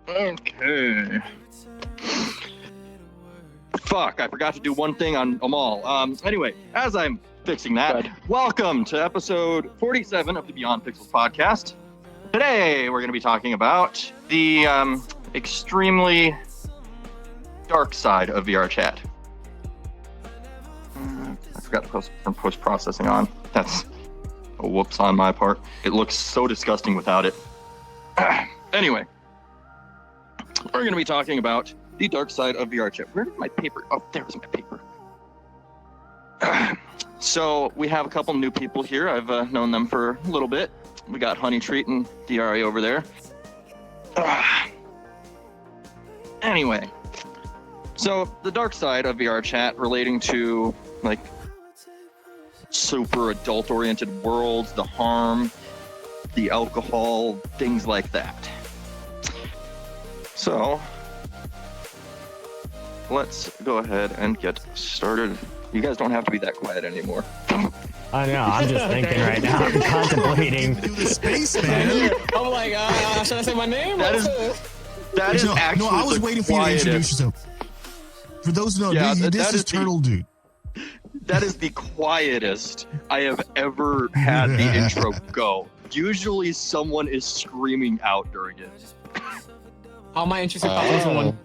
Okay. Fuck, I forgot to do one thing on them all. Anyway, as I'm fixing that, welcome to episode 47 of the Beyond Pixels podcast. Today, we're going to be talking about the extremely dark side of VRChat. I forgot to turn post-processing on. That's a whoops on my part. It looks so disgusting without it. Anyway, we're going to be talking about the dark side of VRChat. Where did my paper? Oh, there was my paper. So we have a couple new people here. I've known them for a little bit. We got Honey Treat and DRA over there. Anyway, so the dark side of VRChat relating to like super adult-oriented worlds, the harm, the alcohol, things like that. So let's go ahead and get started. You guys don't have to be that quiet anymore. I know, I'm just thinking right now. I'm contemplating. Do the space, man. I'm like, should I say my name? That is actually I was waiting for you to introduce yourself. For those who know, this is Turtle Dude. That is the quietest I have ever had the intro go. Usually someone is screaming out during it. How am I interested in someone?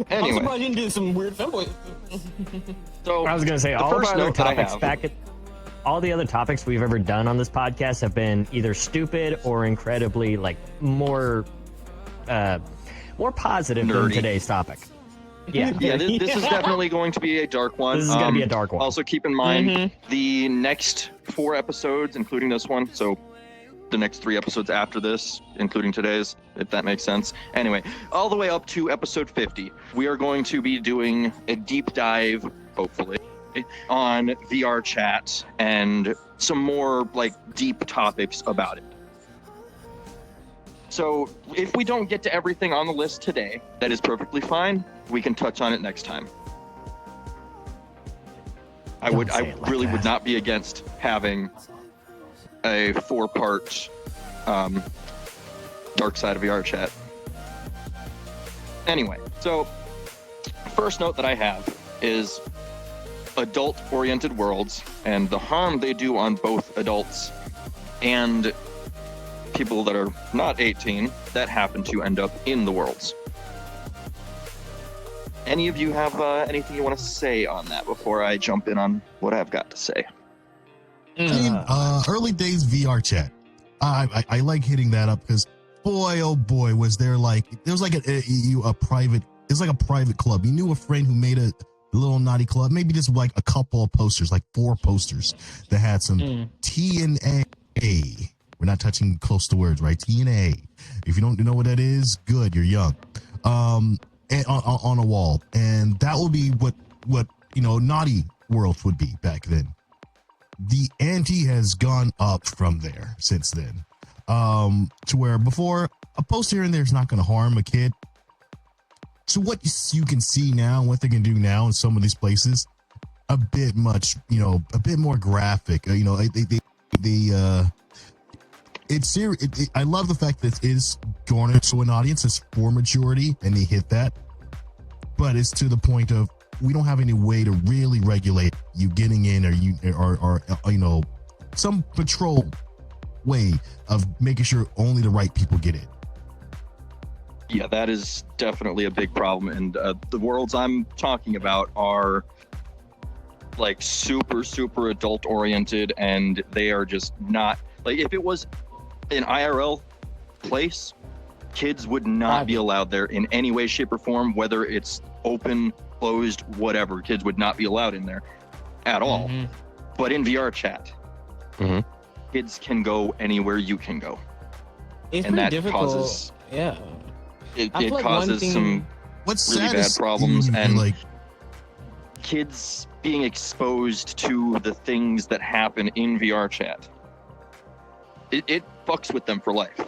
Anyway. I'm surprised you did some weird fanboy. So I was going to say, all the other topics all the other topics we've ever done on this podcast have been either stupid or incredibly, like, more positive nerdy than today's topic. Yeah, this is definitely going to be a dark one. This is going to be a dark one. Also, keep in mind the next 4 episodes, including this one, so the next 3 episodes after this, including today's, if that makes sense. Anyway, all the way up to episode 50, we are going to be doing a deep dive, hopefully, on VRChat and some more like deep topics about it. So if we don't get to everything on the list today, that is perfectly fine. We can touch on it next time. I really would not be against having a 4-part dark side of VRChat. Anyway, so first note that I have is adult-oriented worlds and the harm they do on both adults and people that are not 18 that happen to end up in the worlds. Any of you have anything you want to say on that before I jump in on what I've got to say? I mean, early days VRChat. I like hitting that up because boy, oh boy, was there like a private. It's like a private club. You knew a friend who made a little naughty club, maybe just like a couple of posters, like 4 posters that had some T and A. We're not touching close to words, right? T and A. If you don't know what that is, good, you're young. And on a wall, and that will be what naughty worlds would be back then. The ante has gone up from there since then, to where before a post here and there is not going to harm a kid. So what you can see now, what they can do now in some of these places, a bit more graphic. It's serious. I love the fact that it is garnered to an audience. It's for maturity, and they hit that. But it's to the point of we don't have any way to really regulate you getting in, or some patrol way of making sure only the right people get in. Yeah, that is definitely a big problem, and the worlds I'm talking about are like super adult oriented, and they are just not like, if it was an IRL place, kids would not be allowed there in any way, shape, or form, whether it's open, closed, whatever. Kids would not be allowed in there at all. But in VRChat, kids can go anywhere you can go. It's and pretty that difficult. Causes, yeah. It causes some really bad problems, and like kids being exposed to the things that happen in VRChat. It fucks with them for life.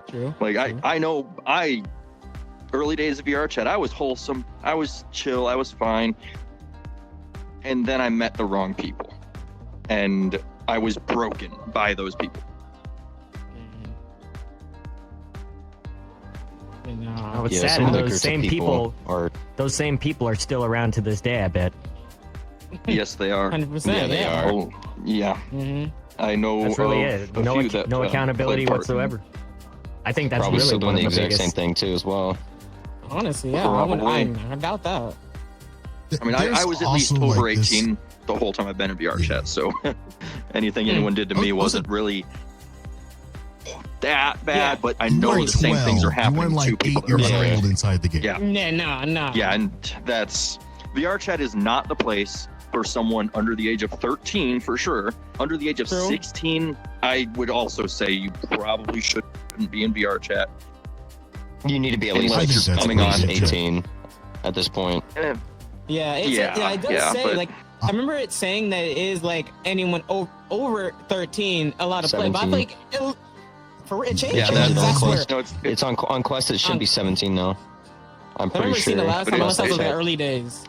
True. Like, I know early days of VRChat, I was wholesome, I was chill, I was fine. And then I met the wrong people. And I was broken by those people. Oh, it's Yeah, sad. some And of the those groups of same people those same people are still around to this day. I bet. Yes, they are. 100%. Yeah, they are. Oh, yeah. Mm-hmm. I know That's really of it. a No, few that, no accountability played part in- whatsoever. I think that's probably really still doing one the of the exact biggest. same thing too as well. Honestly, yeah, I Probably. doubt that. I mean, I There's was at least also, over like, this- 18 the whole time I've been in VRChat, so anything anyone did to me wasn't really that bad, Yeah. but I You know weren't the same things are 12. You happening weren't to like people 8 that are years underage. old inside the game. Yeah. Nah. Yeah, and that's VRChat is not the place for someone under the age of 13 for sure. Under the age of True. 16, I would also say you probably shouldn't be in VRChat. You need to be at Unless least you're coming on coming on. 18 at this point. Yeah, it does yeah, say but- like I remember it saying that it is like anyone over 13 allowed to play, but I 17. think it changed. Yeah, Change that's it on I swear. Quest. no, It's on Quest. It should be 17 now. I'm I pretty remember sure. seeing the last But time it unless I was was in the like- early days.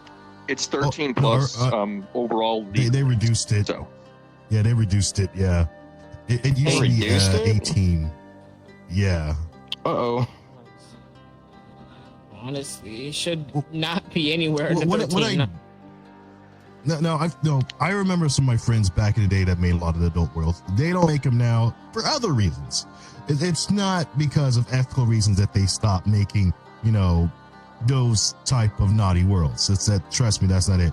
it's 13 Oh, no, plus overall. They reduced it. So Yeah, they reduced it. Yeah, it used to be reduced it? 18. Yeah. Uh-oh. Honestly, it should not be anywhere Well, in what 13. I remember some of my friends back in the day that made a lot of the adult worlds. They don't make them now for other reasons. It's not because of ethical reasons that they stopped making, those type of naughty worlds. It's that, trust me, that's not it.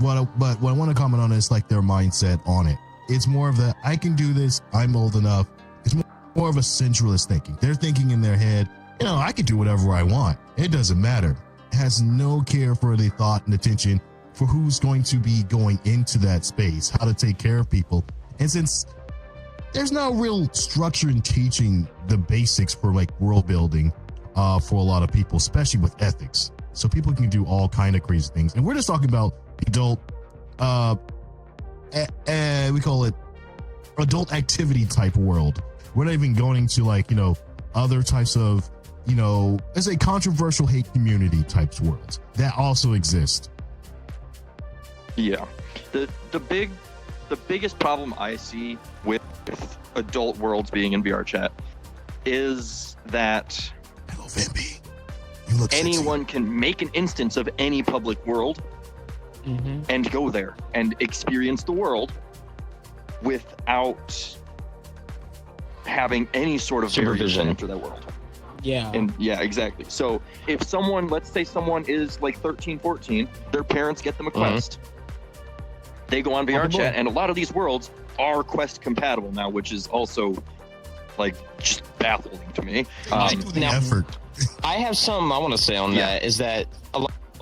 But what I want to comment on is like their mindset on it. It's more of the, I can do this, I'm old enough. It's more of a centralist thinking. They're thinking in their head, I can do whatever I want. It doesn't matter. It has no care for the thought and attention for who's going to be going into that space, how to take care of people. And since there's no real structure in teaching the basics for like world building for a lot of people, especially with ethics. So people can do all kind of crazy things. And we're just talking about adult, we call it adult activity type world. We're not even going to like, other types of, as a controversial hate community types worlds that also exist. yeah, the biggest problem I see with adult worlds being in VRChat is that Hello, Vimby. You look anyone can make an instance of any public world and go there and experience the world without having any sort of barriers to Supervision. enter that world. Yeah. And yeah, exactly. So if someone, let's say someone is like 13, 14, their parents get them a Quest. They go on VRChat, and a lot of these worlds are Quest compatible now, which is also like just baffling to me. the now- effort. I have some I want to say on that is that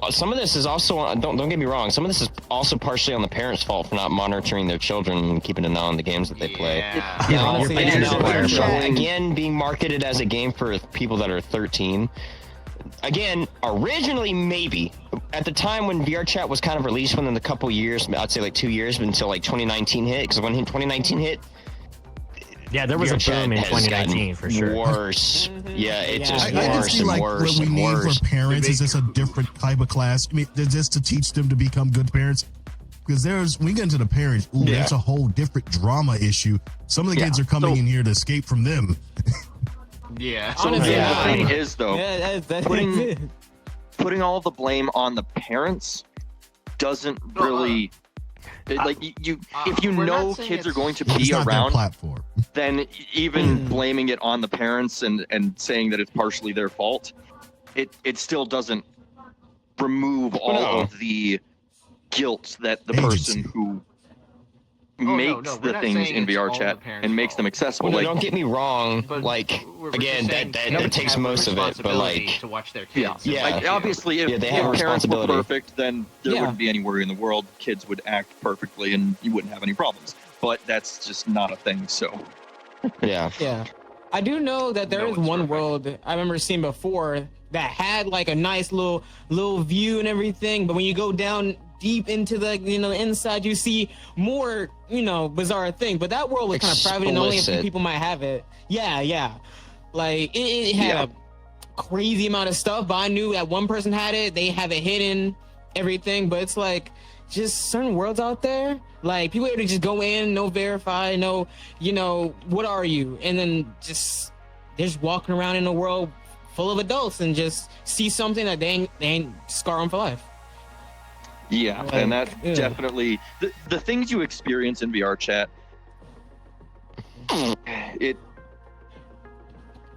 some of this is also don't get me wrong. Some of this is also partially on the parents' fault for not monitoring their children and keeping an eye on the games that they play. Yeah, honestly, you're yeah, paying no, attention. for sure. Again, being marketed as a game for people that are 13. Again, originally maybe at the time when VRChat was kind of released, within a couple years, I'd say like 2 years until like 2019 hit. Because when 2019 hit, Yeah, there was a VRChat boom in has 2019 for sure. Worse. Yeah, it's Yeah. just I can worse see and like worse what we and need worse. for parents is just a different type of class. I mean, just to teach them to become good parents. Because when we get into the parents, Yeah. there's a whole different drama issue. Some of the kids are coming in here to escape from them. Yeah. So Honestly, the yeah. thing is, though, Yeah, that's putting- it. putting all the blame on the parents doesn't really like you if you we're know not saying kids are it's- going to It's be not their around, platform. then even blaming it on the parents and saying that it's partially their fault, it still doesn't remove all no. of the guilt that the Agency. person who no, makes we're the not things saying in it's all VRChat the parents' and makes them fault. accessible. Well, no, Like, don't get me wrong. But Like we're again, just saying that parents takes have a most of it. But responsibility like, to watch their yeah, kids. Yeah. like obviously, if, Yeah, they have a if parents were responsibility. perfect, then there Yeah. wouldn't be any worry in the world. Kids would act perfectly, and you wouldn't have any problems. But that's just not a thing. So yeah. Yeah. I do know that there No is one's one perfect. world I remember seeing before that had like a nice little view and everything, but when you go down deep into the inside, you see more bizarre thing. But that world was kind of private and only a few Explicit. people might have it. Yeah. Like it had Yeah. a crazy amount of stuff, but I knew that one person had it. They have it hidden, everything. But it's like just certain worlds out there, like people able to just go in, no verify, no, what are you, and then they're just walking around in a world full of adults and just see something that they ain't scar them for life. Yeah, Like, and that definitely the things you experience in VRChat,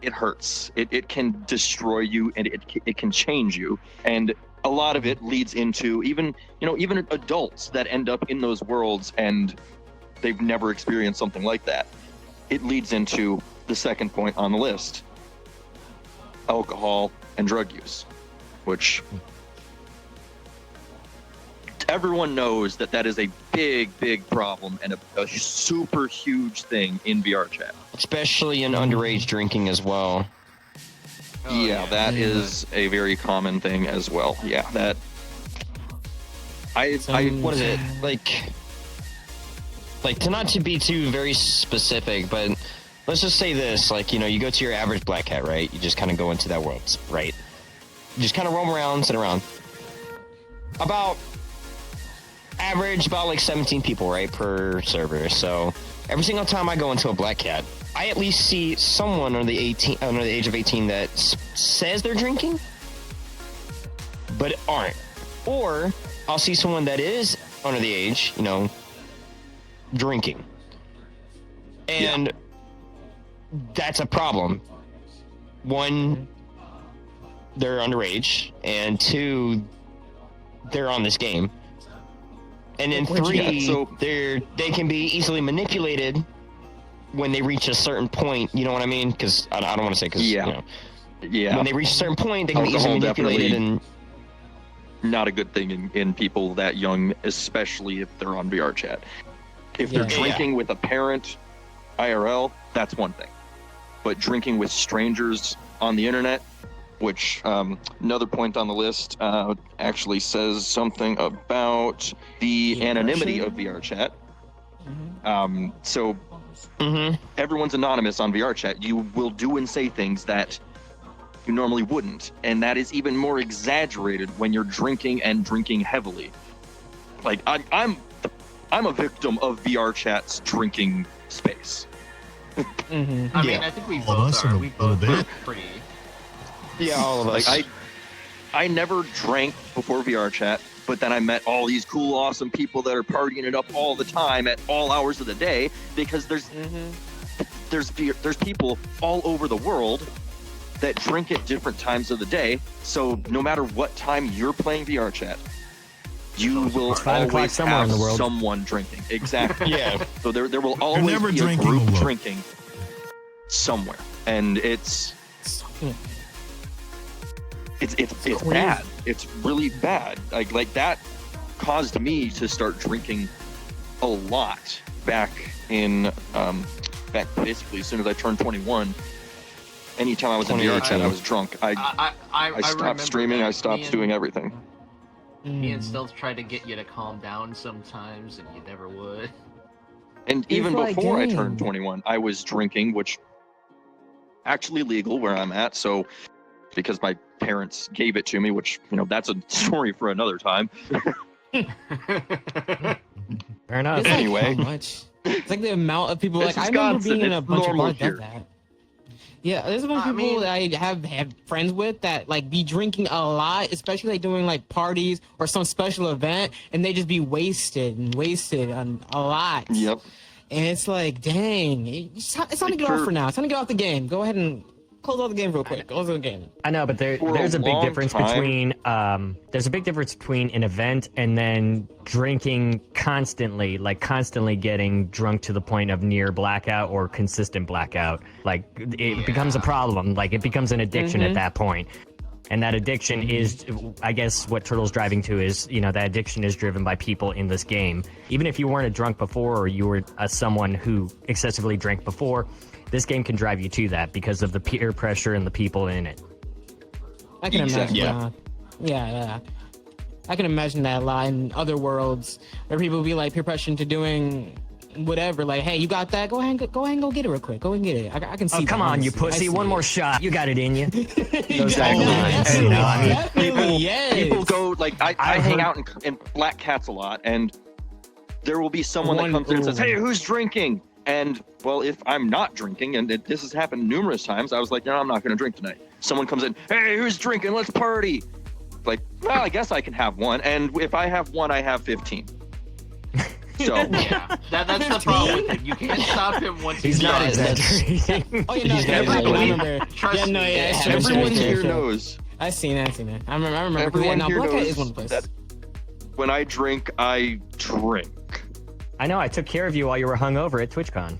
it hurts. It can destroy you, and it can change you, and a lot of it leads into even adults that end up in those worlds and they've never experienced something like that. It leads into the second point on the list: alcohol and drug use, which everyone knows that is a big problem and a super huge thing in VRChat. Especially in underage drinking as well. That is a very common thing as well. Yeah, that what is it like to not to be too very specific, but let's just say this, like, you go to your average black hat, right? You just kind of go into that world, right? You just kind of roam around, sit around. About like 17 people, right, per server. So every single time I go into a black cat, I at least see someone under the age of 18 that says they're drinking, but aren't. Or I'll see someone that is under the age, drinking. And that's a problem. One, they're underage, and two, they're on this game. And then three, they can be easily manipulated when they reach a certain point. You know what I mean? Because I don't want to say when they reach a certain point, they can be easily manipulated. And not a good thing in people that young, especially if they're on VRChat. If they're drinking with a parent, IRL, that's one thing. But drinking with strangers on the internet, which another point on the list actually says something about the anonymity of VRChat. So everyone's anonymous on VRChat. You will do and say things that you normally wouldn't, and that is even more exaggerated when you're drinking and drinking heavily. Like I'm a victim of VRChat's drinking space. I mean, I think we All of both us are. a We little both bit. are pretty. yeah, all of us. Like I never drank before VRChat, but then I met all these cool, awesome people that are partying it up all the time at all hours of the day, because there's people all over the world that drink at different times of the day. So no matter what time you're playing VRChat, you will always somewhere have in the world. someone drinking. Exactly. yeah. So there will always never be a drinking group alone. drinking somewhere, and it's bad. It's really bad. Like that caused me to start drinking a lot back basically as soon as I turned 21. Anytime I was in VRChat, I was drunk. I stopped streaming. I stopped doing everything. Me and Stealth tried to get you to calm down sometimes, and you never would. And even like before I game. turned 21, I was drinking, which actually legal where I'm at. So because my parents gave it to me, which, that's a story for another time. Fair enough. It's Anyway. like how much? It's like the amount of people. It's Like I remember Wisconsin. being in a It's bunch of normal bars that here. that. Yeah, there's a bunch of people that I have friends with that like be drinking a lot, especially like doing like parties or some special event, and they just be wasted on a lot. Yep. And it's like, dang, it's time to get off for now. It's time to get off the game. Go ahead and close out the game real quick. Close out the game. I know, but For there's a a big long difference time- between an event and then drinking constantly getting drunk to the point of near blackout or consistent blackout. Like it becomes a problem. Like it becomes an addiction at that point. And that addiction is, I guess, what Turtle's driving to is, that addiction is driven by people in this game. Even if you weren't a drunk before, or you were someone who excessively drank before, this game can drive you to that because of the peer pressure and the people in it. I can Exactly. imagine. Yeah. I can imagine that a lot in other worlds where people be like peer pressure into doing whatever. Like, hey, you got that? Go ahead and go get it real quick. Go and get it. I can see. Oh, come on, you pussy. One more shot. You got it in you. Those Yeah, guys. no, No, I mean, definitely, yes. People go like I I've hang heard- out in Black Cats a lot, and there will be someone One- that comes in and says, ooh. "Hey, who's drinking?" And well, if I'm not drinking, and this has happened numerous times, I was like, "No, I'm not going to drink tonight." Someone comes in, "Hey, who's drinking? Let's party." Like, well, I guess I can have one, and if I have one, I have 15. So Yeah, that's the problem with him. You can't stop him once he's not Yeah, that's- exaggerating. Oh yeah, no, He's yeah, never I gonna remember. Trust Yeah, no, me. yeah, Yeah, sure, everyone sure, here sure. knows. I seen that. I remember. Everyone Yeah, no, here Black Cat knows is one place. that when I drink, I drink. I know. I took care of you while you were hungover at TwitchCon.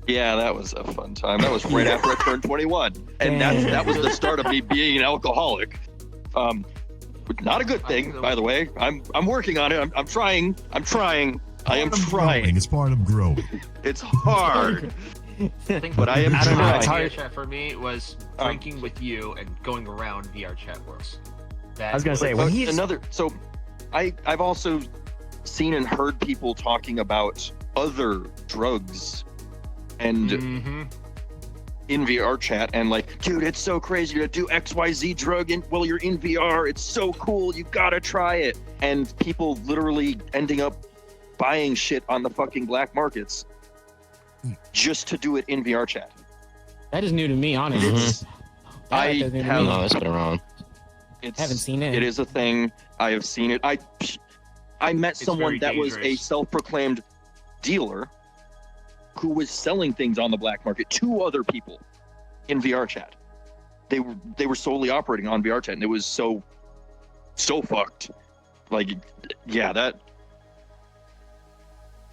Yeah, that was a fun time. That was right after I turned 21, and that was the start of me being an alcoholic. Not a good thing, by the way. I'm working on it. I'm trying. I am Part of trying. growing. It's part of growing. It's hard. I think But I am I don't know, it's trying. hard. VRChat for me was drinking with you and going around VRChat worlds. I was gonna say, when he's another. So, I've also seen and heard people talking about other drugs, and Mm-hmm. in VR chat, and like, dude, it's so crazy to do XYZ drug while you're in VR. It's so cool. You gotta try it. And people literally ending up buying shit on the fucking black markets just to do it in VR chat. That is new to me, honestly. Mhm. I That is new to have- me. No, it's been around. It's, Haven't seen it. It is a thing. I have seen it. I met someone very that was a dangerous. self-proclaimed dealer who was selling things on the black market to other people in VR chat. They were solely operating on VR chat, and it was so fucked. Like, yeah, that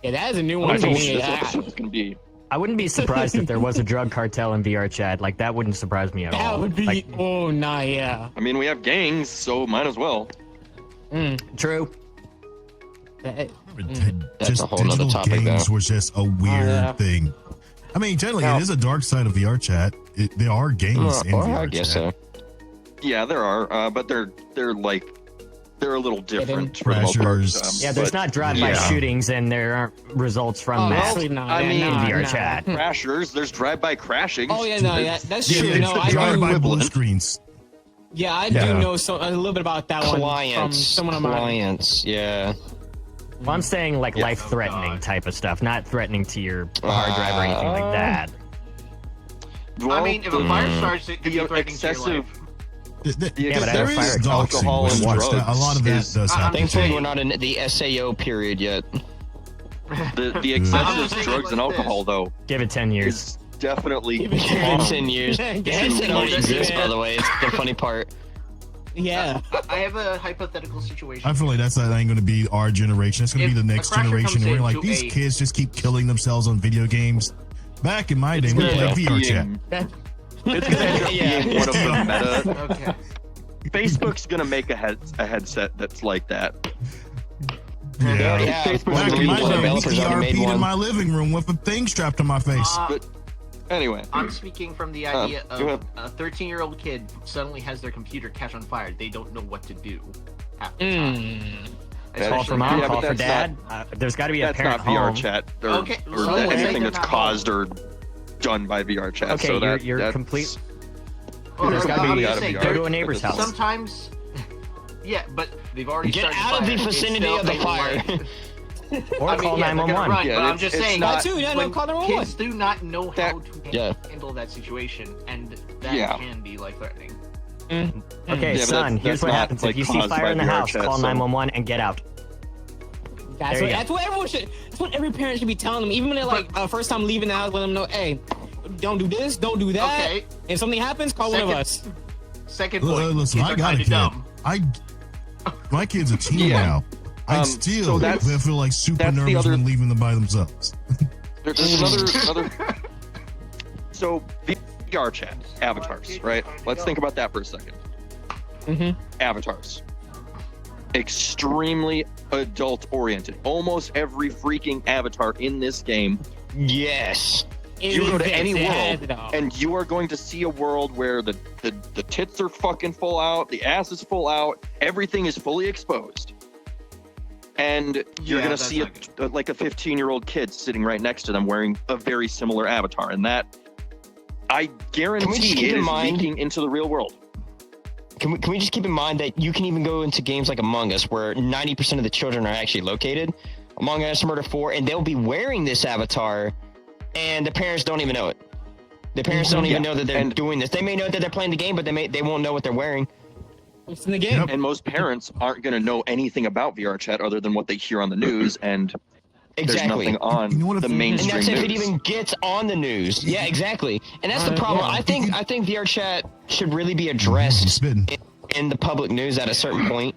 Yeah, that is a new I one to told me. you this I- episode is gonna be. I wouldn't be surprised if there was a drug cartel in VR chat. Like that wouldn't surprise me at all. That would be. Like, Oh, nah, yeah. I mean, we have gangs, so might as well. true. That- That's Just a whole nother digital topic, games though. was just a weird yeah. thing. I mean, generally, Now- it is a dark side of VR chat. There are games in Or VR I guess chat. so. Yeah, there are, but they're a little different for the most part. Crashers. Yeah, there's but- not drive-by yeah. shootings, and there aren't results from Oh, that actually, no. I yeah, mean, nah, VR nah. chat. Crashers, there's drive-by crashing. Oh, yeah, no, yeah, that's Yeah, true. it's No, the I drive-by blue equivalent. screens. Yeah, I Yeah. do know a little bit about that one from Clients. someone of mine. Clients. Yeah. Well, I'm saying like Yeah. life-threatening Oh, God. type of stuff, not threatening to your hard drive or anything like that. Well, I mean, if a fire starts, it could be the threatening to your excessive life. Yeah, but I There have fire is exhaust. doxing Alcohol with and Twitch. drugs A lot of that is- does I'm happen. just Thankfully, saying- we're not in the SAO period yet. the I'm excessive just saying drugs and like alcohol, though, Give it 10 years. is definitely Give it harm. 10 years. Yeah, The give headset it don't 10 exist, years. by the way. It's the funny part. Yeah. I have a hypothetical situation. I feel like that ain't going to be our generation. It's going to If be the a next crasher generation. comes And we're in like, to these a- kids just keep killing themselves on video games. Back in my day, we gonna played end up VR chat. being- It's gonna end up Yeah. being one of the meta. Okay. Facebook's gonna make a headset that's like that. They already Yeah. have. Facebook's Back gonna in be my one day, of we developers already made ERP'd in one. my living room with a thing strapped to my face. But anyway, I'm speaking from the idea go of ahead. a 13-year-old kid suddenly has their computer catch on fire. They don't know what to do half the time. Call for Yeah, mom, but call for that's dad. There's got to be a that's parent not VR home. chat or, Okay, or so that- let's say anything they're that's not caused or done by VR chat. Okay, so that, you're that's- complete- Well, There's I'm gotta be- just saying, gotta be Go to VR. a neighbor's house. sometimes, yeah, but they've already Get started out of fire. the It's vicinity still of the a fire. life. Or I mean, call yeah, they're gonna 911. run, Yeah, but I'm it's- just it's saying, not- That too, yeah, no, when call 911. kids do not know That- how to Yeah. handle that situation, and that Yeah. can be life-threatening. Okay, Yeah, but son, that's here's what not, happens. like, If you see caused fire by in the VR house, chat, call so- 911 and get out. That's There what, you go. that's what everyone should. That's what every parent should be telling them. Even when they're like first time leaving the house, let them know, hey, don't do this, don't do that. Okay. If something happens, call one of Second- us. Second point, Listen, kids I are got a kinda kid. dumb. My kid's a teen Yeah. now. I So still that's- feel like super that's the nervous other- when leaving them by themselves. There's another. So VR chat avatars, right? Let's think about that for a second. Avatars, extremely adult oriented. Almost every freaking avatar in this game, Yes. you go to any Exact- world, and you are going to see a world where the tits are fucking full out, the ass is full out, everything is fully exposed. and you're Yeah, gonna that's see not like a 15-year-old kid sitting right next to them wearing a very similar avatar, and that I guarantee keep it in is mind- leaking into the real world. Can we just keep in mind that you can even go into games like Among Us, where 90% of the children are actually located, Among Us, Murder 4, and they'll be wearing this avatar, and the parents don't even know it. The parents don't even know that they're doing this. They may know that they're playing the game, but they won't know what they're wearing. It's in the game. Yep. And most parents aren't going to know anything about VRChat other than what they hear on the news, and there's Exactly. nothing on You know what, the if- And mainstream that's if it news. even gets on the news. Yeah, exactly. And that's the problem. Yeah. I think VRChat should really be He's addressed spitting. in the public news at a certain point.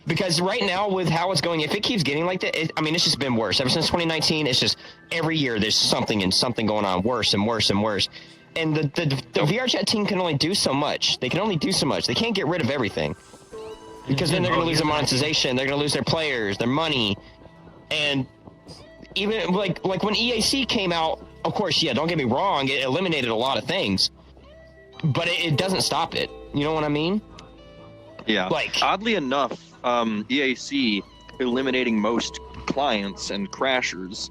Because right now, with how it's going, if it keeps getting like that, it's just been worse. Ever since 2019, it's just every year there's something going on worse and worse and worse. And the VRChat team can only do so much. They can only do so much. They can't get rid of everything. Because then they're going to lose their monetization. They're going to lose their players, their money. And even like when EAC came out, of course, yeah, don't get me wrong, it eliminated a lot of things. But it doesn't stop it. You know what I mean? Yeah. Like- Oddly enough, EAC eliminating most clients and crashers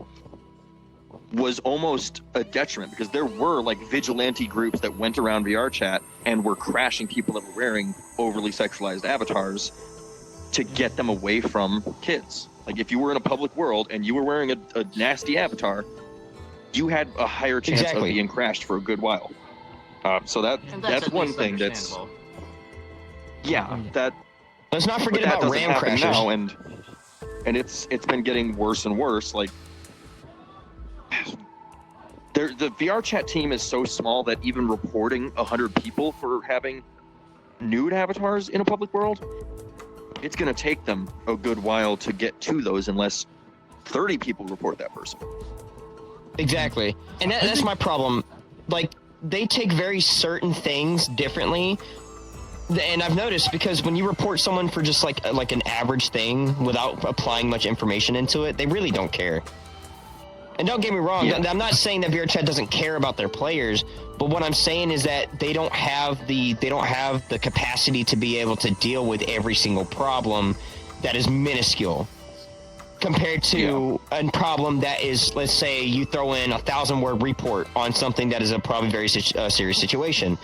was almost a detriment, because there were like vigilante groups that went around VRChat and were crashing people that were wearing overly sexualized avatars to get them away from kids. Like if you were in a public world and you were wearing a nasty avatar, you had a higher chance Exactly. of being crashed for a good while. So And that's at one least thing that's understandable. that Let's not but forget that about doesn't RAM happen crashes. now, and it's been getting worse and worse. Like the VRChat team is so small that even reporting 100 people for having nude avatars in a public world, it's going to take them a good while to get to those unless 30 people report that person. Exactly. And that's my problem. Like, they take very certain things differently. And I've noticed, because when you report someone for just like an average thing without applying much information into it, they really don't care. And don't get me wrong, Yeah. I'm not saying that VRChat doesn't care about their players, but what I'm saying is that they don't have the capacity to be able to deal with every single problem that is minuscule compared to a problem that is, let's say you throw in 1,000-word report on something that is a probably very serious situation.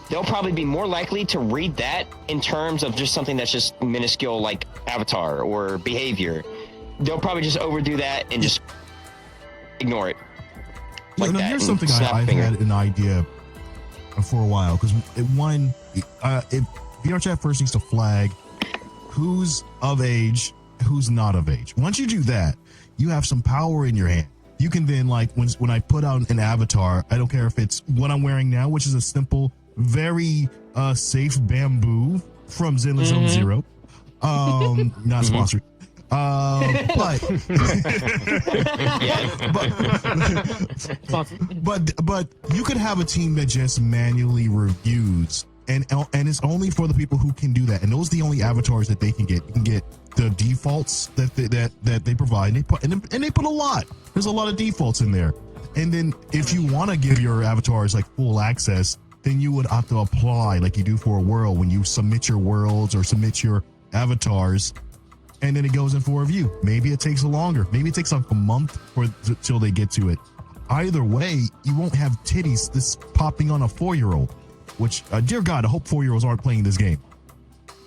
They'll probably be more likely to read that in terms of just something that's just minuscule, like avatar or behavior. They'll probably just overdo that and just ignore it. Yeah, Like now that here's and something snap I've finger. had an idea for a while, because if VRChat first needs to flag who's of age, who's not of age. Once you do that, you have some power in your hand. You can then, like, when I put out an avatar, I don't care if it's what I'm wearing now, which is a simple, very safe bamboo from Zenless Zone Zero. Not sponsored. But but you could have a team that just manually reviews, and it's only for the people who can do that, and those are the only avatars that they can get. You can get the defaults that they provide, and they put a lot. There's a lot of defaults in there, and then if you want to give your avatars like full access, then you would have to apply like you do for a world when you submit your worlds or submit your avatars. And then it goes in for review. Maybe it takes longer. Maybe it takes like a month till they get to it. Either way, you won't have titties this popping on a 4-year-old. Which, dear God, I hope 4-year-olds aren't playing this game.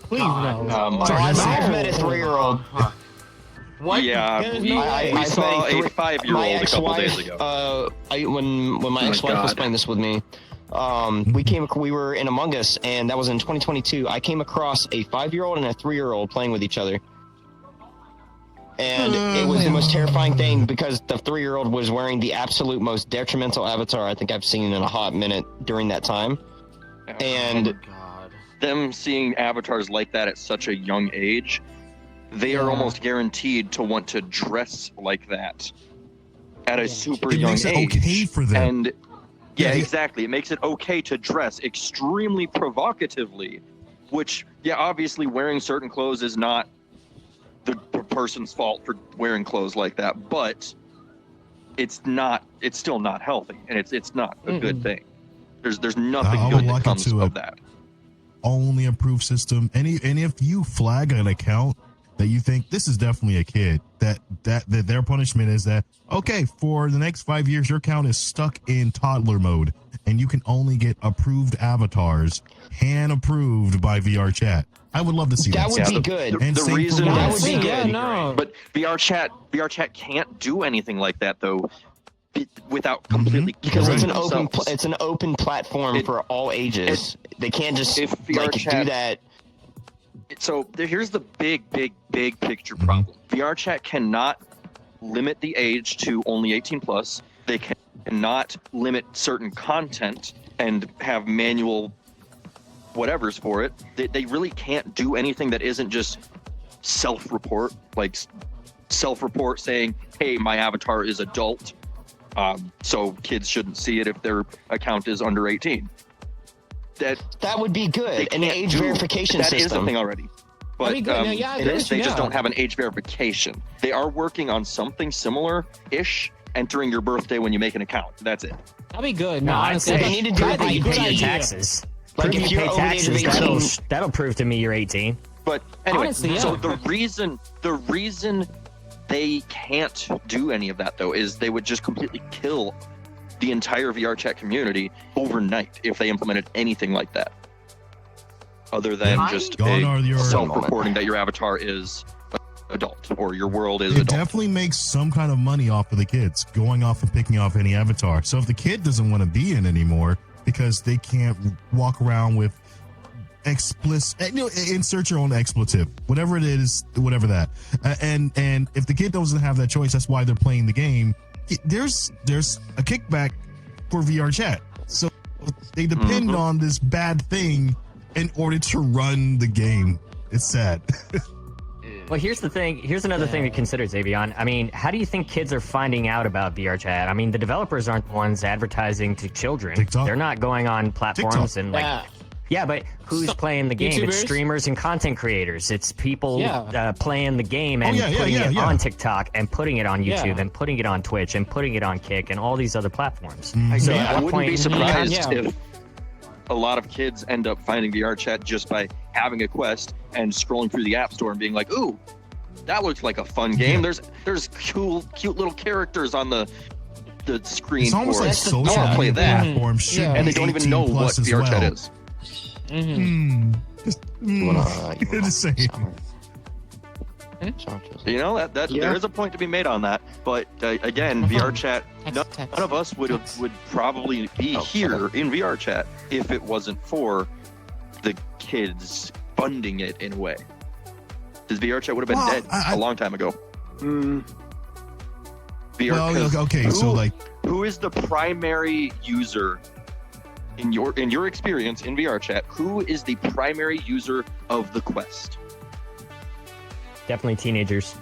Please no. Sorry, I've met a 3-year-old. What? Yeah, There's we, no we way. saw a My 5-year-old a couple ex-wife, days ago. When my ex-wife was God. playing this with me, we were in Among Us, and that was in 2022. I came across a 5-year-old and a 3-year-old playing with each other. And it was the most terrifying thing, because the 3-year-old was wearing the absolute most detrimental avatar I think I've seen in a hot minute during that time. And God. Them seeing avatars like that at such a young age, they are almost guaranteed to want to dress like that at a super It young makes it age. okay for them. And Yeah, yeah. exactly. It makes it okay to dress extremely provocatively, which, obviously wearing certain clothes is not the person's fault for wearing clothes like that, but it's still not healthy, and it's not a good thing. There's nothing I'll good lock that comes into of it. that. Only approved system. And if you flag an account that you think this is definitely a kid, that their punishment is that, okay, for the next 5 years, your account is stuck in toddler mode and you can only get approved avatars, hand approved by VRChat. I would love to see that. That would be good. And The same for reason Roblox. That That would would be be good. good. No. But VRChat can't do anything like that though, without completely Because killing it's themselves. it's an open platform for all ages. They can't just if like VRChat do that. So here's the big picture problem. VRChat cannot limit the age to only 18 plus. They cannot limit certain content and have manual whatevers for it. They really can't do anything that isn't just self-report, like self-report saying, hey, my avatar is adult, so kids shouldn't see it if their account is under 18. That would be They good. An can't age do- verification that is a system. thing already. But That'd be good. No, yeah, I it agree is, with they you just now. don't have an age verification. They are working on something similar-ish, entering your birthday when you make an account. That's it. That'd be good. No, No, I'd honestly, say they need to do prove it that you by pay your age. taxes. Like, Prove if you you're pay over the age of taxes, 18 that'll prove to me you're 18. But anyway, Honestly, yeah. so the reason they can't do any of that though is they would just completely kill the entire VRChat community overnight if they implemented anything like that. Other than I- just Gone are your- self-reporting that your avatar is adult or your world is It adult. definitely makes some kind of money off of the kids going off and picking off any avatar. So if the kid doesn't want to be in anymore because they can't walk around with explicit, insert your own expletive, whatever it is, whatever that. And if the kid doesn't have that choice, that's why they're playing the game. There's a kickback for VRChat. So they depend on this bad thing in order to run the game. It's sad. Well, here's the thing. Here's another thing to consider, Xavion. I mean, how do you think kids are finding out about VRChat? I mean, the developers aren't the ones advertising to children. TikTok. They're not going on platforms TikTok. and like. Yeah. Yeah, but who's playing the game? It's YouTubers? streamers and content creators. It's people Yeah. playing the game and yeah, putting it yeah. on TikTok and putting it on YouTube Yeah. and putting it on Twitch and putting it on Kick and all these other platforms. Mhm. So I at what wouldn't point, be surprised Yeah. if a lot of kids end up finding VRChat just by having a quest and scrolling through the app store and being like, "Ooh, that looks like a fun game." Yeah. There's cute little characters on the screen It's almost for like it. social I wanna play media that. platforms should Yeah. be And they don't even 18 know what plus as VRChat well. is. Just, You wanna Just saying. You know that Yeah. there is a point to be made on that, but again, VRChat. None of us would probably be here in VRChat if it wasn't for the kids funding it in a way. Because VRChat would have been Well, dead a long time ago. Well, 'cause okay, so like, who is the primary user in your experience in VRChat? Who is the primary user of the quest? definitely teenagers.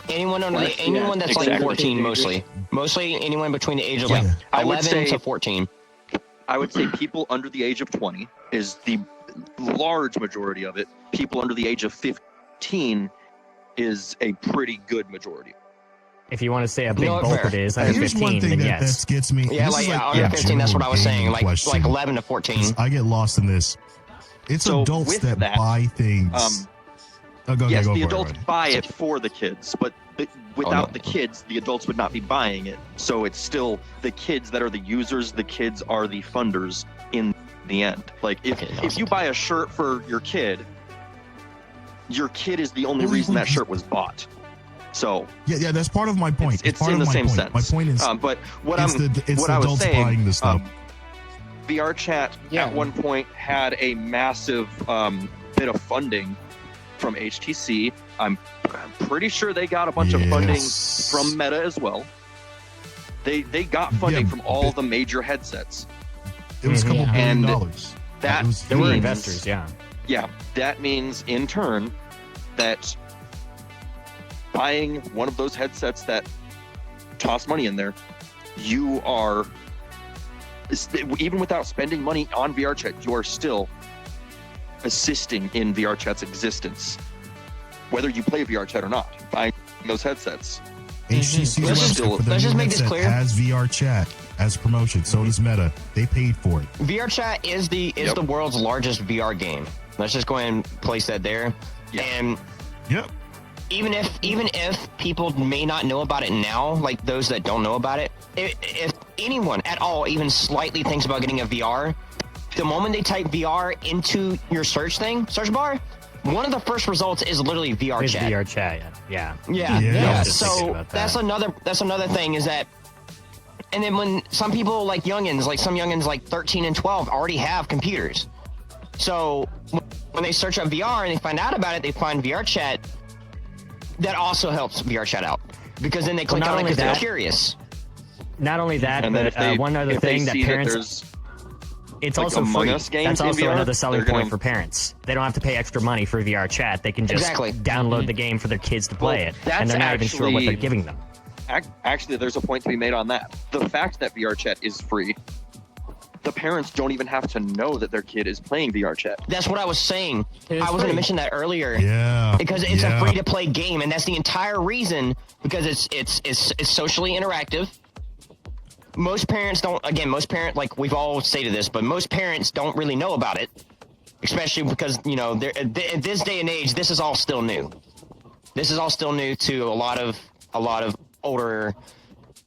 Anyone under Right, anyone yeah, that's like exactly. 14 mostly anyone between the age of Yeah. like I would 11 say- to 14. I would say people under the age of 20 is the large majority of it. People under the age of 15 is a pretty good majority. If you want to say a big No, bulk fair. of it is under here's 15, one thing then that yes. gets me. Yeah, this like is under a 15, that's what I was general saying. gaming Like question. 11 to 14. I get lost in this. It's So adults with that that, buy things. Yes, go the for it, adults Ryan. buy it for the kids, but without no. the kids, the adults would not be buying it. So it's still the kids that are the users. The kids are the funders in the end. Like if you buy a shirt for your kid is the only reason that shirt was bought. So Yeah, that's part of my point. it's part in of the my same point. sense. My point is, but what it's what the I was adults saying, buying the stuff. VRChat Yeah. at one point had a massive bit of funding from HTC. I'm pretty sure they got a bunch of funding Yes. from Meta as well. They got funding Yeah, from all but- the major headsets. It was a couple Yeah. billion And dollars. That It was There were huge. investors, yeah. Yeah, that means in turn that buying one of those headsets that toss money in there, you are, even without spending money on VRChat, you are still assisting in VRChat's existence, whether you play VRChat or not. Buying those headsets. HTC's Let's just- website for the let's just new make this headset clear. has VRChat as promotion. So does Meta. They paid for it. VRChat is the world's largest VR game. Let's just go ahead and place that there. Yeah. And Yep. even if people may not know about it now, like those that don't know about it, if anyone at all even slightly thinks about getting a VR, the moment they type VR into your search bar, one of the first results is literally It's VRChat. VRChat, yeah. Yeah. Yeah. So that's another thing is that, and then when some people like some youngins like 13 and 12 already have computers. So when they search up VR and they find out about it, they find VRChat. That also helps VRChat out because then they click on it because they're curious. Not only that, And then but one other thing that parents. It's like also Among free. Us games That's in also VR, another selling they're gonna- point for parents. They don't have to pay extra money for VRChat. They can just Exactly. download the game for their kids to play Well, it, that's and they're not even sure what they're actually- giving them. Actually, there's a point to be made on that. The fact that VRChat is free, the parents don't even have to know that their kid is playing VRChat. That's what I was saying. It's I was going free. to mention that earlier. Yeah. Because it's a free to play game, and that's the entire reason. Because it's socially interactive. Most parents like we've all stated this, but most parents don't really know about it, especially because in this day and age, this is all still new. This is all still new to a lot of older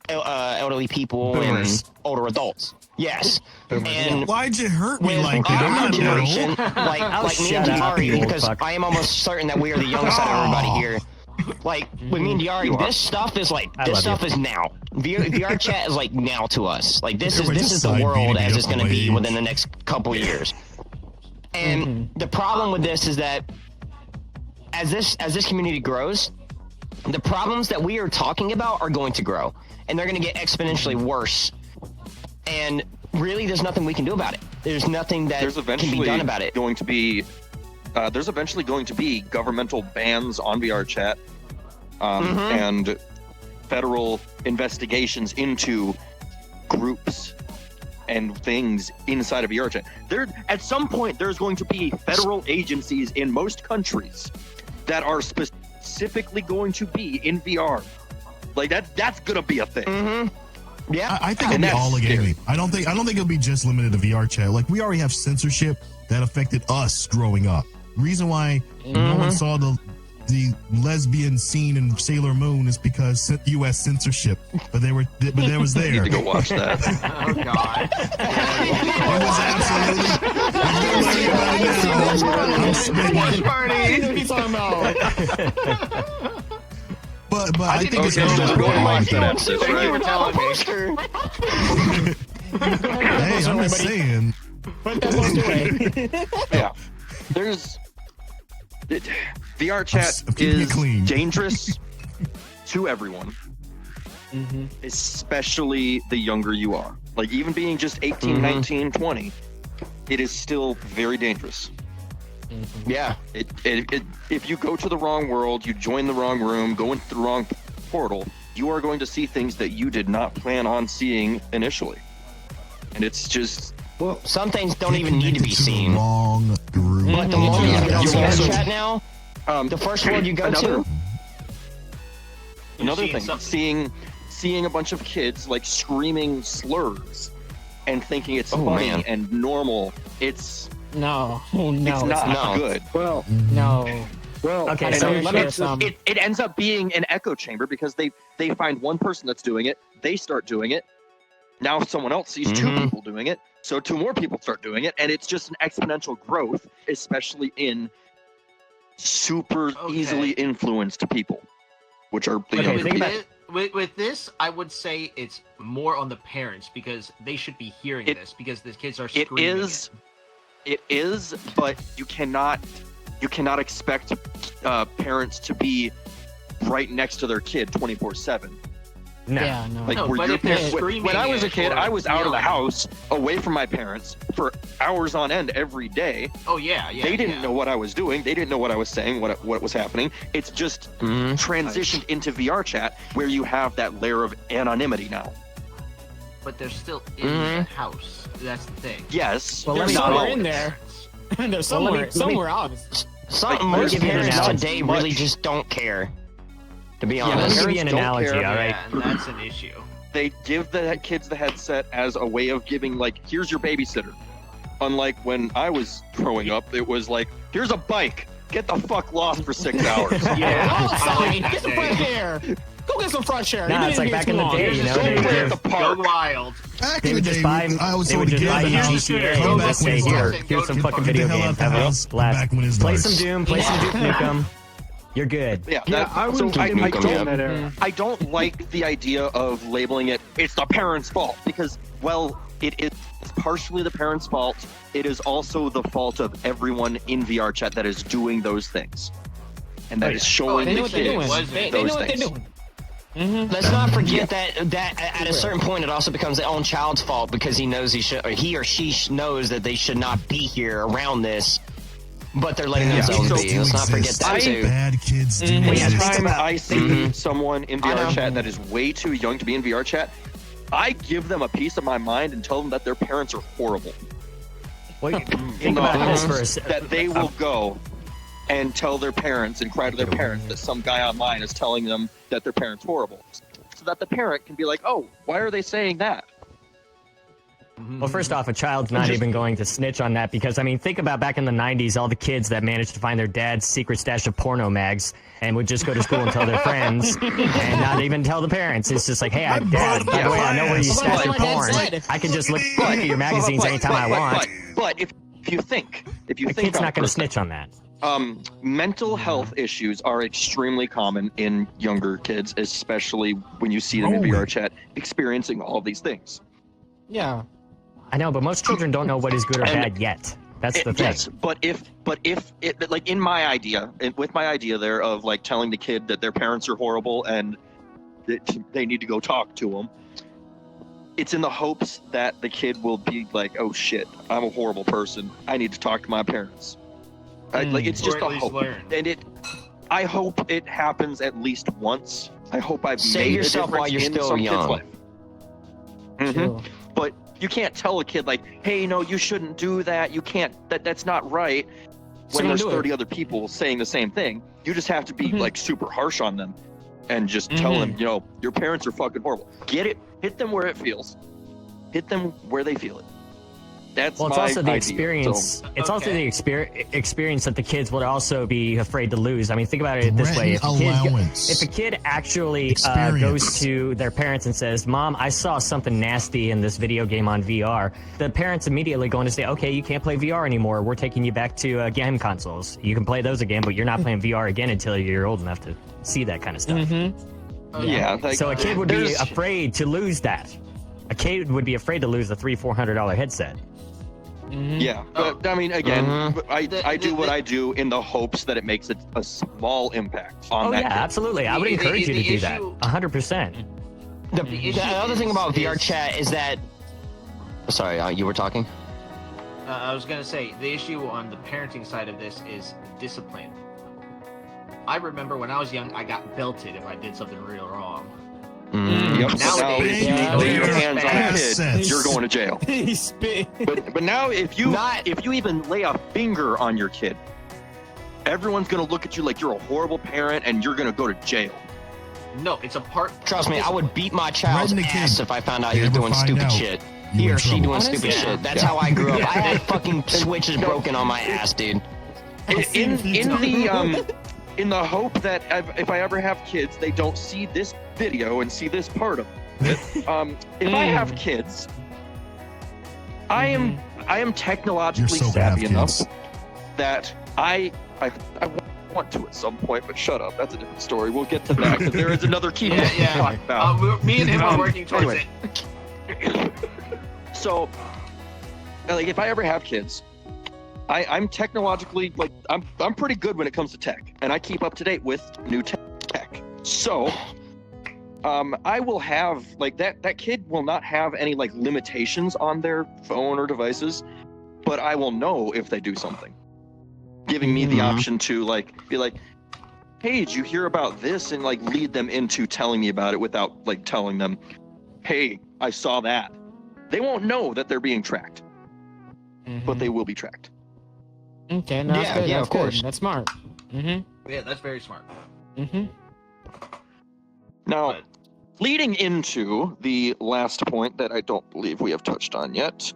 elderly people Boomers. and older adults. Yes, and Why'd you hurt me with like that? I'm our not generation, little. like me and shut up, you Diari, old because fuck. I am almost certain that we are the youngest out of everybody here. Like with me and Diari, this stuff is like I love you. is now. VR chat is like now to us. Like this Everybody is just the side world beating me as up it's going to on my be age. within the next couple years. And the problem with this is that as this community grows, the problems that we are talking about are going to grow, and they're going to get exponentially worse. And really, there's nothing we can do about it. There's nothing that There's can eventually be done about it. going to be governmental bans on VRChat and federal investigations into groups and things inside of VRChat. At some point, there's going to be federal agencies in most countries that are specifically going to be in VR. Like that's gonna be a thing. Yeah, I think it'll be that's all of scary. gaming. I don't think it'll be just limited to VR chat. Like we already have censorship that affected us growing up. Reason why no one saw the lesbian scene in Sailor Moon is because U.S. censorship, but there was You there. need to go watch that. Oh god. It was absolutely. I'm spitting. Watch party. I know what he's talking about. But I think it's Okay, gonna just go go and on. watch that episode, Thank you for right? telling me. poster. Hey, I'm just saying. Put that poster away. Yeah. VR I'm chat keeping it is clean. dangerous to everyone, especially the younger you are. Like even being just 18, 19, 20, it is still very dangerous. Yeah, If you go to the wrong world, you join the wrong room, go into the wrong portal, you are going to see things that you did not plan on seeing initially. And it's just well, some things don't Get even need to be connected the seen. wrong group. But the moment you get on You also- VR chat now, the first world you go to, another seeing thing, something. seeing a bunch of kids like screaming slurs and thinking it's funny man. and normal. It's No. Oh, no. it's not not. good. Well, No. Okay, I so know let share me. some. It ends up being an echo chamber because they find one person that's doing it, they start doing it. Now someone else sees two Mhm. people doing it, so two more people start doing it, and it's just an exponential growth, especially in super Okay. easily influenced people, which are the Okay, younger think people. about- With this, I would say it's more on the parents because they should be hearing It- this because the kids are It screaming. it is, but you cannot expect parents to be right next to their kid 24/7. No. Yeah, no. Like No, were but your if they're parents, screaming when I was a it kid, or I was out of the yelling. house, away from my parents for hours on end every day. Oh yeah, yeah. They didn't yeah. know what I was doing. They didn't know what I was saying, what was happening. It's just transitioned into VR chat where you have that layer of anonymity now. But they're still in Mhm. the house. That's the thing. Yes, Well, they're let me- not somewhere always. in there. There's Well, somewhere, let me- somewhere out. Like, most give you an parents analogy. today really just don't care. To be Yeah, Let me honest, give you an Parents don't analogy, care. all right? Yeah, and that's an issue. They give the kids the headset as a way of giving, like, here's your babysitter. Unlike when I was growing up, it was like, here's a bike. get the fuck lost for 6 hours. Yeah. Go outside, get some fresh air. Go get some fresh air. Nah, You've it's been like here back too in the day, long. you know, Go they play at give- the Go park. wild. Back They in would the just day, buy, I was they told would to just get buy out of you the house. GTA Come and back just when say, it's here, dark. here's some Get fucking the video hell out games. the Have a house, come blast. back when it's Play dark. some Doom, play some Duke Nukem. You're good. Yeah, Yeah, that, I so was I, in I Nukem, don't that era. I don't like the idea of labeling it's the parents' fault because, well, it is partially the parents' fault. It is also the fault of everyone in VRChat that is doing those things, and that is showing They know the what they're doing. kids They those know what they're things. doing. Mm-hmm. Let's not forget that at a certain point it also becomes the own child's fault because he knows he or she knows that they should not be here around this, but they're letting Bad themselves kids be. do Let's not forget exist. that too. Bad kids do Well, yeah, exist. think Anytime about- I see someone in I know. VRChat that is way too young to be in VRChat, I give them a piece of my mind and tell them that their parents are horrible. Well, In think the about this hopes for a second. that they will go and tell their parents and cry to their parents that some guy online is telling them that their parent's horrible. So that the parent can be like, oh, why are they saying that? Well, first off, a child's not even going to snitch on that because, I mean, think about back in the 90s, all the kids that managed to find their dad's secret stash of porno mags and would just go to school and tell their friends and not even tell the parents. It's just like, hey, Dad, by the way, I know where you stash your my dad porn. said. I can just look at your magazines anytime I want. But if you think A about kid's it not for going a to snitch on that. mental health issues are extremely common in younger kids, especially when you see them in VRChat experiencing all these things. Yeah. I know, but most children don't know what is good or And- bad yet. That's the thing. Yes, but if it, like in my idea, with my idea there of like telling the kid that their parents are horrible and that they need to go talk to them, it's in the hopes that the kid will be like, oh shit, I'm a horrible person. I need to talk to my parents. Like it's Or just at a least hope, learn. and I hope it happens at least once. I hope I've Save made yourself a while difference you're in still some young. kid's life. True. But you can't tell a kid like, hey, no, you shouldn't do that. You can't. That's not right. So When don't there's do it. 30 other people saying the same thing, you just have to be like super harsh on them, and just tell Mhm. them, you know, your parents are fucking horrible. Get it? Hit them where it feels. Hit them where they feel it. That's Well, it's my also the idea. experience. So, It's also Okay. the experience that the kids would also be afraid to lose. I mean, think about it this way: if Allowance. a kid actually Experience. goes to their parents and says, "Mom, I saw something nasty in this video game on VR," the parents immediately going to say, "Okay, you can't play VR anymore. We're taking you back to game consoles. You can play those again, but you're not playing VR again until you're old enough to see that kind of stuff." Mm-hmm. yeah. Like, So a kid would be there's- afraid to lose that. A kid would be afraid to lose a $300-400 headset. Mm-hmm. Yeah, but I mean, again, Mhm. I do what I do in the hopes that it makes a small impact on Oh that yeah, kid. absolutely. I would The- encourage the you to do that. issue- 100%. The issue other thing about is- VRChat is that. Sorry, you were talking. I was gonna say the issue on the parenting side of this is discipline. I remember when I was young, I got belted if I did something real wrong. Yep. Nowadays, Nowadays, yeah, you lay your yeah. hands on a kid, Assets. you're going to jail. He spit. But now if you Not- even lay a finger on your kid, everyone's gonna look at you like you're a horrible parent and you're gonna go to jail. No, it's a part. Trust me, I would beat my child's Threaten the ass kid. if I found out You he was ever doing find stupid out, shit. you He in or she trouble. doing Honestly, stupid yeah. shit. That's how I grew up. Yeah. I had fucking switches broken on my ass, dude. In the hope that if I ever have kids, they don't see this video and see this part of it. If I have kids, I am technologically You're so gonna have savvy enough kids. that I want to at some point. But shut up, that's a different story. We'll get to that because there is another key Yeah, to yeah. talk about. Me and him are working towards anyway. it. So, like, if I ever have kids, I'm technologically like I'm pretty good when it comes to tech, and I keep up to date with new tech. So, I will have like that kid will not have any like limitations on their phone or devices, but I will know if they do something, giving me the option to like be like, hey, did you hear about this, and like lead them into telling me about it without like telling them, hey, I saw that. They won't know that they're being tracked, but they will be tracked. Okay, no, that's Yeah, good. yeah, That's of course. good. That's smart. Mm-hmm. Yeah, that's very smart. Mm-hmm. Now, But- leading into the last point that I don't believe we have touched on yet,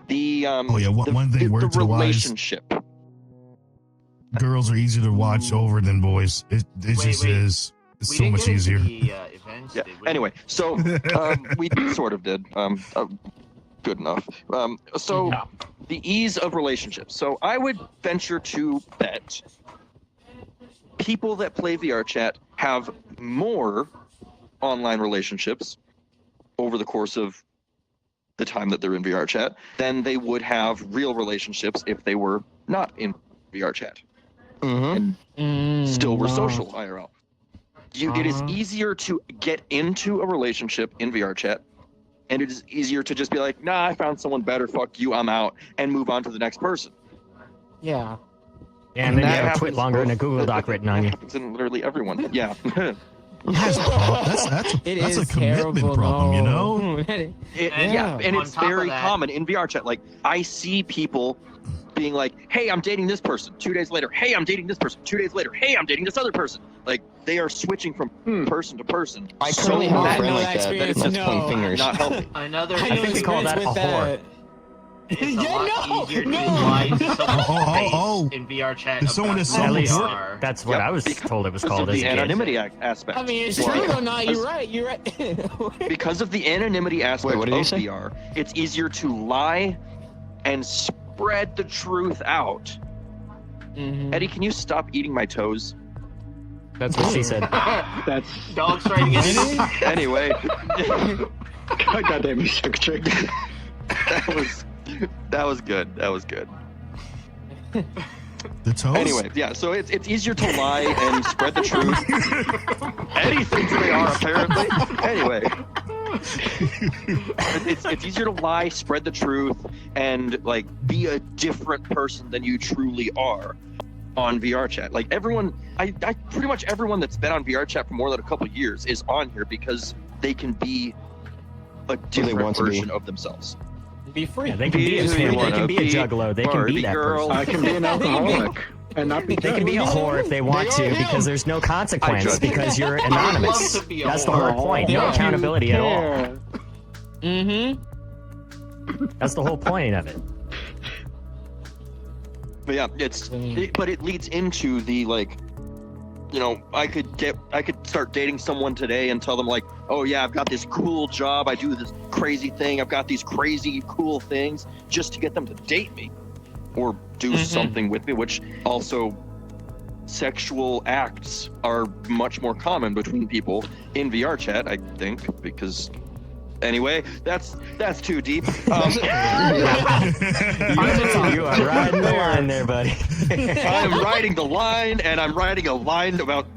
the Oh yeah, one thing. the Word to the wise. relationship. girls are easier to watch over than boys. It just wait. is. It's We so didn't much get into easier. The events. Yeah. Did we? Anyway, so we sort of did. Good enough. So the ease of relationships. So I would venture to bet people that play VRChat have more online relationships over the course of the time that they're in VRChat than they would have real relationships if they were not in VRChat and still were social IRL. It is easier to get into a relationship in VRChat, and it is easier to just be like, nah, I found someone better, fuck you, I'm out, and move on to the next person. Yeah. Yeah, and then you that have a tweet happens longer and a both- Google Doc written on that you. happens in literally everyone. Yeah. That's a commitment terrible, problem, you know? no. And Yeah. and On it's top of very that- common in VRChat. Like, I see people being like, hey, I'm dating this person. 2 days later, hey, I'm dating this person. 2 days later, hey, I'm dating this other person. Like, they are switching from person to person. I So currently have a much friend know like that that. experience, That's no. pointing fingers. not healthy. Another. I I know think they call that experience a with whore. It's a Yeah, lot no, easier to no. lie to someone's face Oh. in VRChat. If someone about is who At they least are. that's what I was told it was Because called of as the a kid. anonymity aspect. I mean, it's Well, true yeah. or not. You're right. You're right. Because of the anonymity aspect Wait, what of did you say? VR, it's easier to lie and spread the truth out. Mhm. Eddie, can you stop eating my toes? That's what she said. That's Dogs trying to get in. Anyway, goddamn secretary. that was good. That was good. The toes? Anyway, yeah, so it's easier to lie and spread the truth. Eddie thinks they are, apparently. Anyway. It's easier to lie, spread the truth, and like be a different person than you truly are on VRChat. Like everyone, I pretty much everyone that's been on VRChat for more than a couple years is on here because they can be a different want to be. version of themselves. Be free. Yeah, they can be a Be who you they wanna can be a be, juggalo. They can Barbie be that girl. person. I can be an alcoholic and not be They can be a whore if they want They to are because there's no consequence judge. because you're love anonymous. to be a That's the whore. whole point. No Yeah. accountability at all. Mm-hmm. That's the whole point of it. But yeah, but it leads into the like, you know, I could start dating someone today and tell them like, oh yeah, I've got this cool job, I do this crazy thing, I've got these crazy cool things, just to get them to date me or do something with me, which also sexual acts are much more common between people in VRChat, I think, because anyway, that's too deep. You are riding the line there, buddy. I'm riding the line, and I'm riding a line about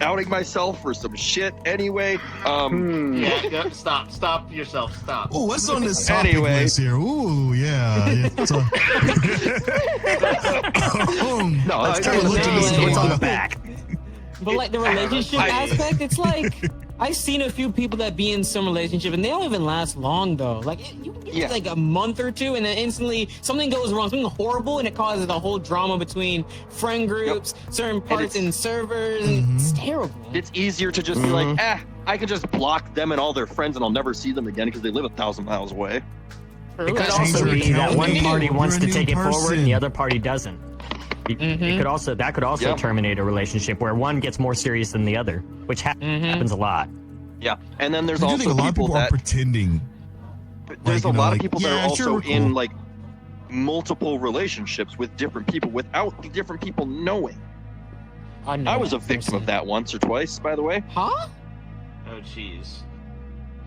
outing myself for some shit anyway. Yeah, stop yourself. Stop. Oh, what's on this topic Anyway. list here? Ooh, yeah. It's No, Let's I- turn I- look at it's- this. What's on the back? But like the relationship aspect, it's like I've seen a few people that be in some relationship and they don't even last long though. Like you can get like a month or two and then instantly something goes wrong, something horrible, and it causes a whole drama between friend groups, certain parts in servers, and it's terrible. It's easier to just be like, I can just block them and all their friends, and I'll never see them again because they live 1,000 miles away. It could Change also your be that account one name. party You're wants a to new take it forward person. and the other party doesn't. It could also Yep. terminate a relationship where one gets more serious than the other, which happens a lot. Yeah, and then there's I do also think a lot of people people are that pretending. there's like, a you know, lot like, of people that yeah, are also sure, we're in cool. like multiple relationships with different people without the different people knowing. know I was a that victim of person. that once or twice, by the way. Huh? Oh jeez.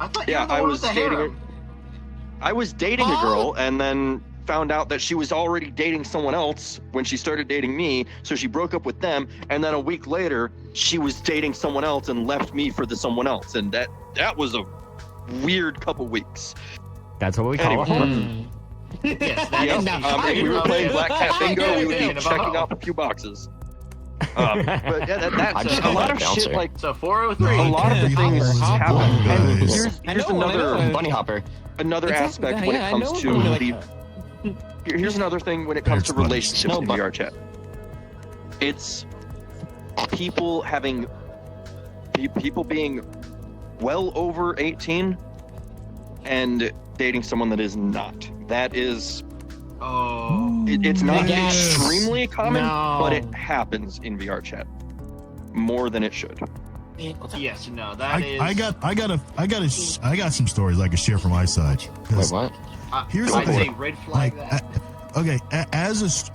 I thought Yeah, you were the I one was with the dating harem. I was dating a girl and then found out that she was already dating someone else when she started dating me, so she broke up with them, and then a week later she was dating someone else and left me for the someone else, and that was a weird couple weeks. That's what we call Anyway. a whore. Yes, that Yep. is If we were playing Black Cat Bingo, we would be Yeah, checking off a few boxes. But yeah, I just that's a call lot that of bouncer. shit. Like So 403. a lot of the Yeah, things hopper. happen. And Guys. here's I know one, I know another one. Bunny hopper. aspect when it comes to the. Here's another thing when it comes to Bears relationships in buddies. VRChat. It's people having people being well over 18 and dating someone that is not. That is Oh. It's not Yes. extremely common, No. but it happens in VRChat more than it should. Yes, no, that is. I got some stories I can share from my side. 'Cause Wait, what? here's the I'd thing. say red flag that. As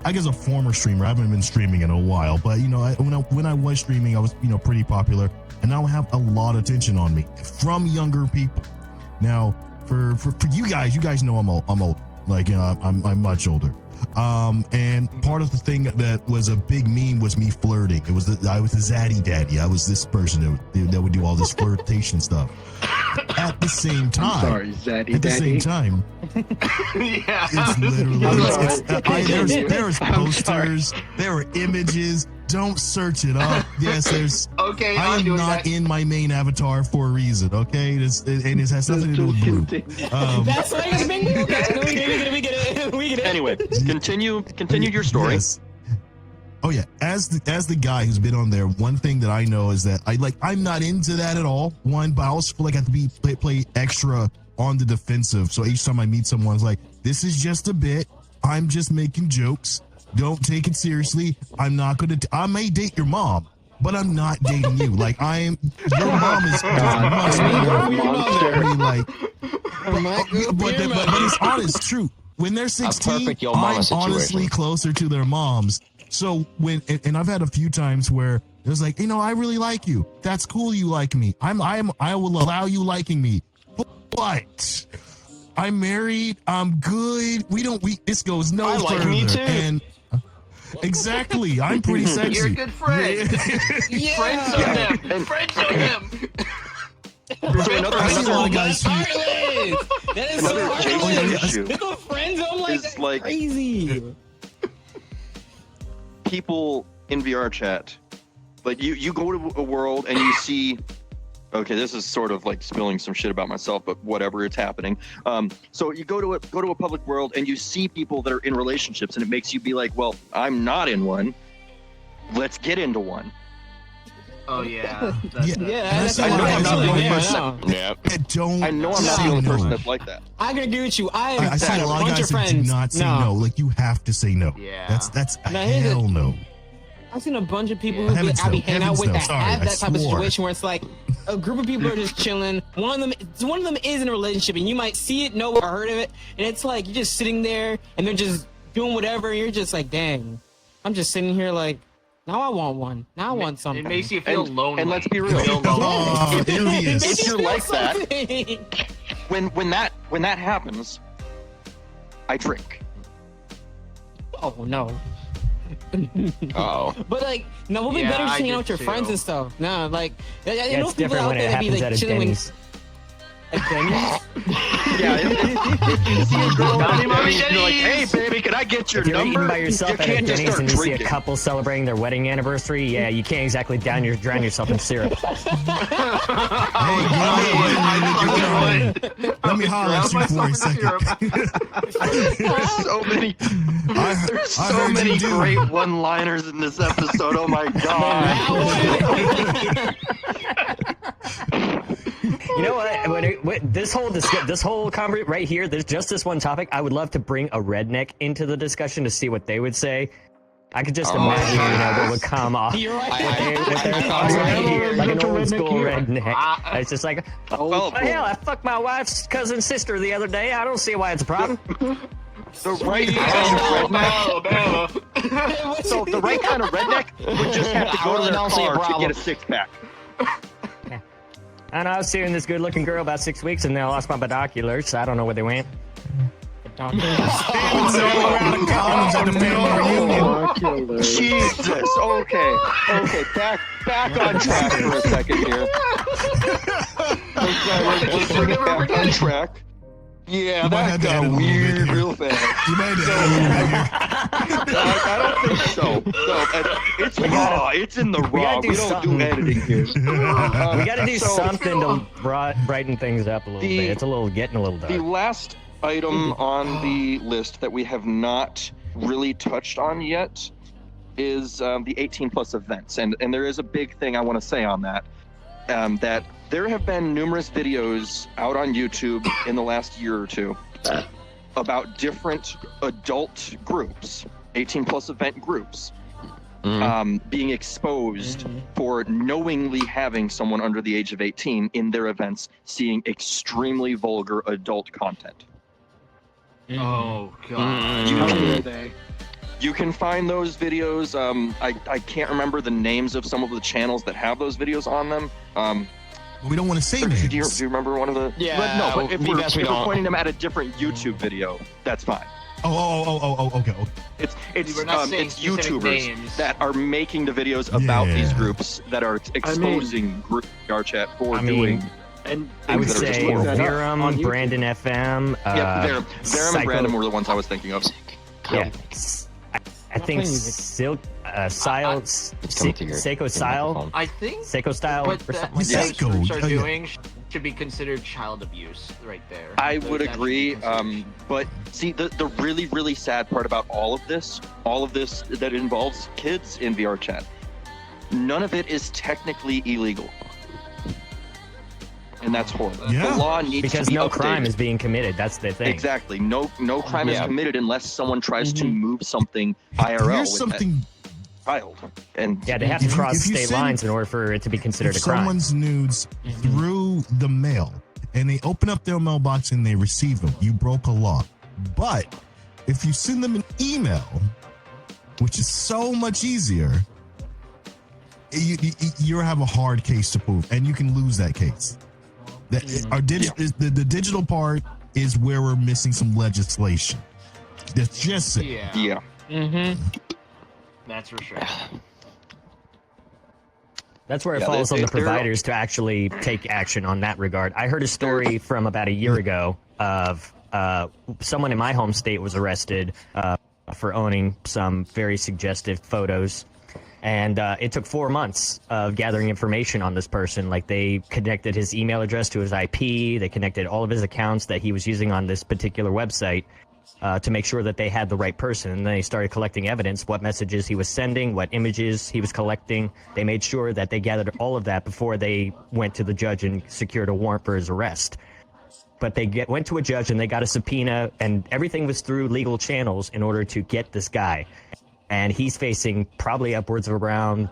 I guess a former streamer, I haven't been streaming in a while, but when I was streaming, I was pretty popular, and now I have a lot of attention on me from younger people. Now, for you guys know I'm old, like I'm much older. And part of the thing that was a big meme was me flirting. I was the zaddy daddy. I was this person that would do all this flirtation stuff. At the same time, I'm sorry, Zaddy at the Daddy. same time, Yeah. it's literally there's I'm posters, there are images. Don't search it up. Yes, there's. Okay, I I'm am doing not that. in my main avatar for a reason. Okay, and it has nothing to do with blue. That's why it's been okay. No, we get it. Anyway, continue your story. Yes. Oh yeah, as the guy who's been on there, one thing that I know is that I'm not into that at all. One, but I also feel like I have to play extra on the defensive. So each time I meet someone, it's like, this is just a bit. I'm just making jokes. Don't take it seriously. I may date your mom, but I'm not dating you. Like your mom is much Monster. but it's honest, true. When they're 16, perfect yo mama I'm situation. honestly closer to their moms. So and I've had a few times where it was like, I really like you. That's cool. You like me. I will allow you liking me. But I'm married. I'm good. This goes no I like further. me too. And exactly. I'm pretty sexy. You're a good friend. Friends of them. Friends of them. I see a lot of guys who That is so Another Jason heartless. issue Little friends, I'm like, is that's like- crazy. People in VRChat, like you go to a world and you see. Okay, this is sort of like spilling some shit about myself, but whatever, it's happening. So you go to a public world and you see people that are in relationships, and it makes you be like, well, I'm not in one. Let's get into one. Oh yeah. That's I know I'm not the only yeah, person. I know. Yeah. don't. I know I'm not say the only no. person that's like that. I can agree with you. I I've see had a a lot of bunch guys of that do friends. not say no. Like you have to say no. Yeah. That's Now, here's the- hell no. I've seen a bunch of people Yeah. who Heavens I be no, hanging out heavens with no. that Sorry, have I that type of swore. situation where it's like a group of people are just chilling. One of them is in a relationship, and you might see it, know, or heard of it, and it's like you're just sitting there, and they're just doing whatever, and you're just like, dang, I'm just sitting here like, now I want one. Now I want something. It makes you feel lonely. And let's be real. Feel lonely. Oh, envious. If you're like that, that. when that happens, I drink. Oh no. Oh. But like, no, we'll be Yeah, better just I hanging did out with your too. friends and stuff. No, like, you Yeah, know it's people different out when there it that be happens like at a chilling Denny's. at Denny's. Yeah, if you see a girl at Mommy, mommy, Denny's, you're like, hey Denny's. baby, can I get your If you're number? eating by yourself You at a can't just Denny's start and you see a drinking. couple celebrating their wedding anniversary, yeah, you can't exactly drown yourself in syrup. Hey, let me holler at you for a second. There's so many, there's so many great one-liners in this episode. Oh my god! You know what? This whole conversation right here, there's just this one topic. I would love to bring a redneck into the discussion to see what they would say. I could just imagine, what would come off. You're right. With their thoughts right here, like an old school redneck. It's just like, Well, hell, I fucked my wife's cousin's sister the other day. I don't see why it's a problem. the right kind of redneck. So the right kind of redneck would just have to go to their don't see a car to problem. get a six-pack. And I was seeing this good-looking girl about 6 weeks, and then I lost my binoculars. So I don't know where they went. Jesus. Okay. Back on track for a second here. Let's bring it back on track. Yeah, You might that have to edit got a little bit weird here. real fast. You might have I don't think so. No, it's raw. It's in the raw. gotta do We don't something. do editing here. We got to do So- something to brighten things up a little The- bit. It's getting a little The dark. last item on the list that we have not really touched on yet is the 18 plus events, and there is a big thing I want to say on that. That there have been numerous videos out on YouTube in the last year or two about different adult groups, 18 plus event groups, being exposed for knowingly having someone under the age of 18 in their events, seeing extremely vulgar adult content. Oh god. How dare they? You can find those videos. I can't remember the names of some of the channels that have those videos on them. We don't want to say do names. you remember one of the? Yeah, But if we we're don't. pointing them at a different YouTube video, that's fine. Okay. It's We're not saying it's specific YouTubers names. that are making the videos about these Yeah. groups that are exposing group VRChat for I mean, doing and I would things that are just say horrible. that up Virum, on YouTube. Brandon FM. Yeah, Verum and Brandon were the ones I was thinking of. Yeah. I think music. Silk, It's coming to your- Seiko your Style, microphone. I think Seiko Style, what or that something like Yeah. that. those Seiko, groups are oh, yeah. doing should be considered child abuse right there. I Those would actually agree, be considered- but see, the really, really sad part about all of this that involves kids in VRChat, none of it is technically illegal. And that's horrible. Yeah. The law needs Because to be no updated. crime is being committed. That's the thing. Exactly. No crime is Yeah. committed unless someone tries to move something IRL Here's with something. that child. And Yeah, they have to If you- cross if you state send- lines in order for it to be considered If a crime. someone's nudes through the mail and they open up their mailbox and they receive them, you broke a law. But if you send them an email, which is so much easier, you have a hard case to prove, and you can lose that case. The digital part is where we're missing some legislation. That's just it. Yeah, yeah. that's for sure. That's where it Yeah, falls on the they're- providers to actually take action on that regard. I heard a story from about a year ago of someone in my home state was arrested for owning some very suggestive photos. And it took 4 months of gathering information on this person. Like, they connected his email address to his IP. They connected all of his accounts that he was using on this particular website to make sure that they had the right person. And they started collecting evidence, what messages he was sending, what images he was collecting. They made sure that they gathered all of that before they went to the judge and secured a warrant for his arrest. But they went to a judge and they got a subpoena, and everything was through legal channels in order to get this guy. And he's facing probably upwards of around,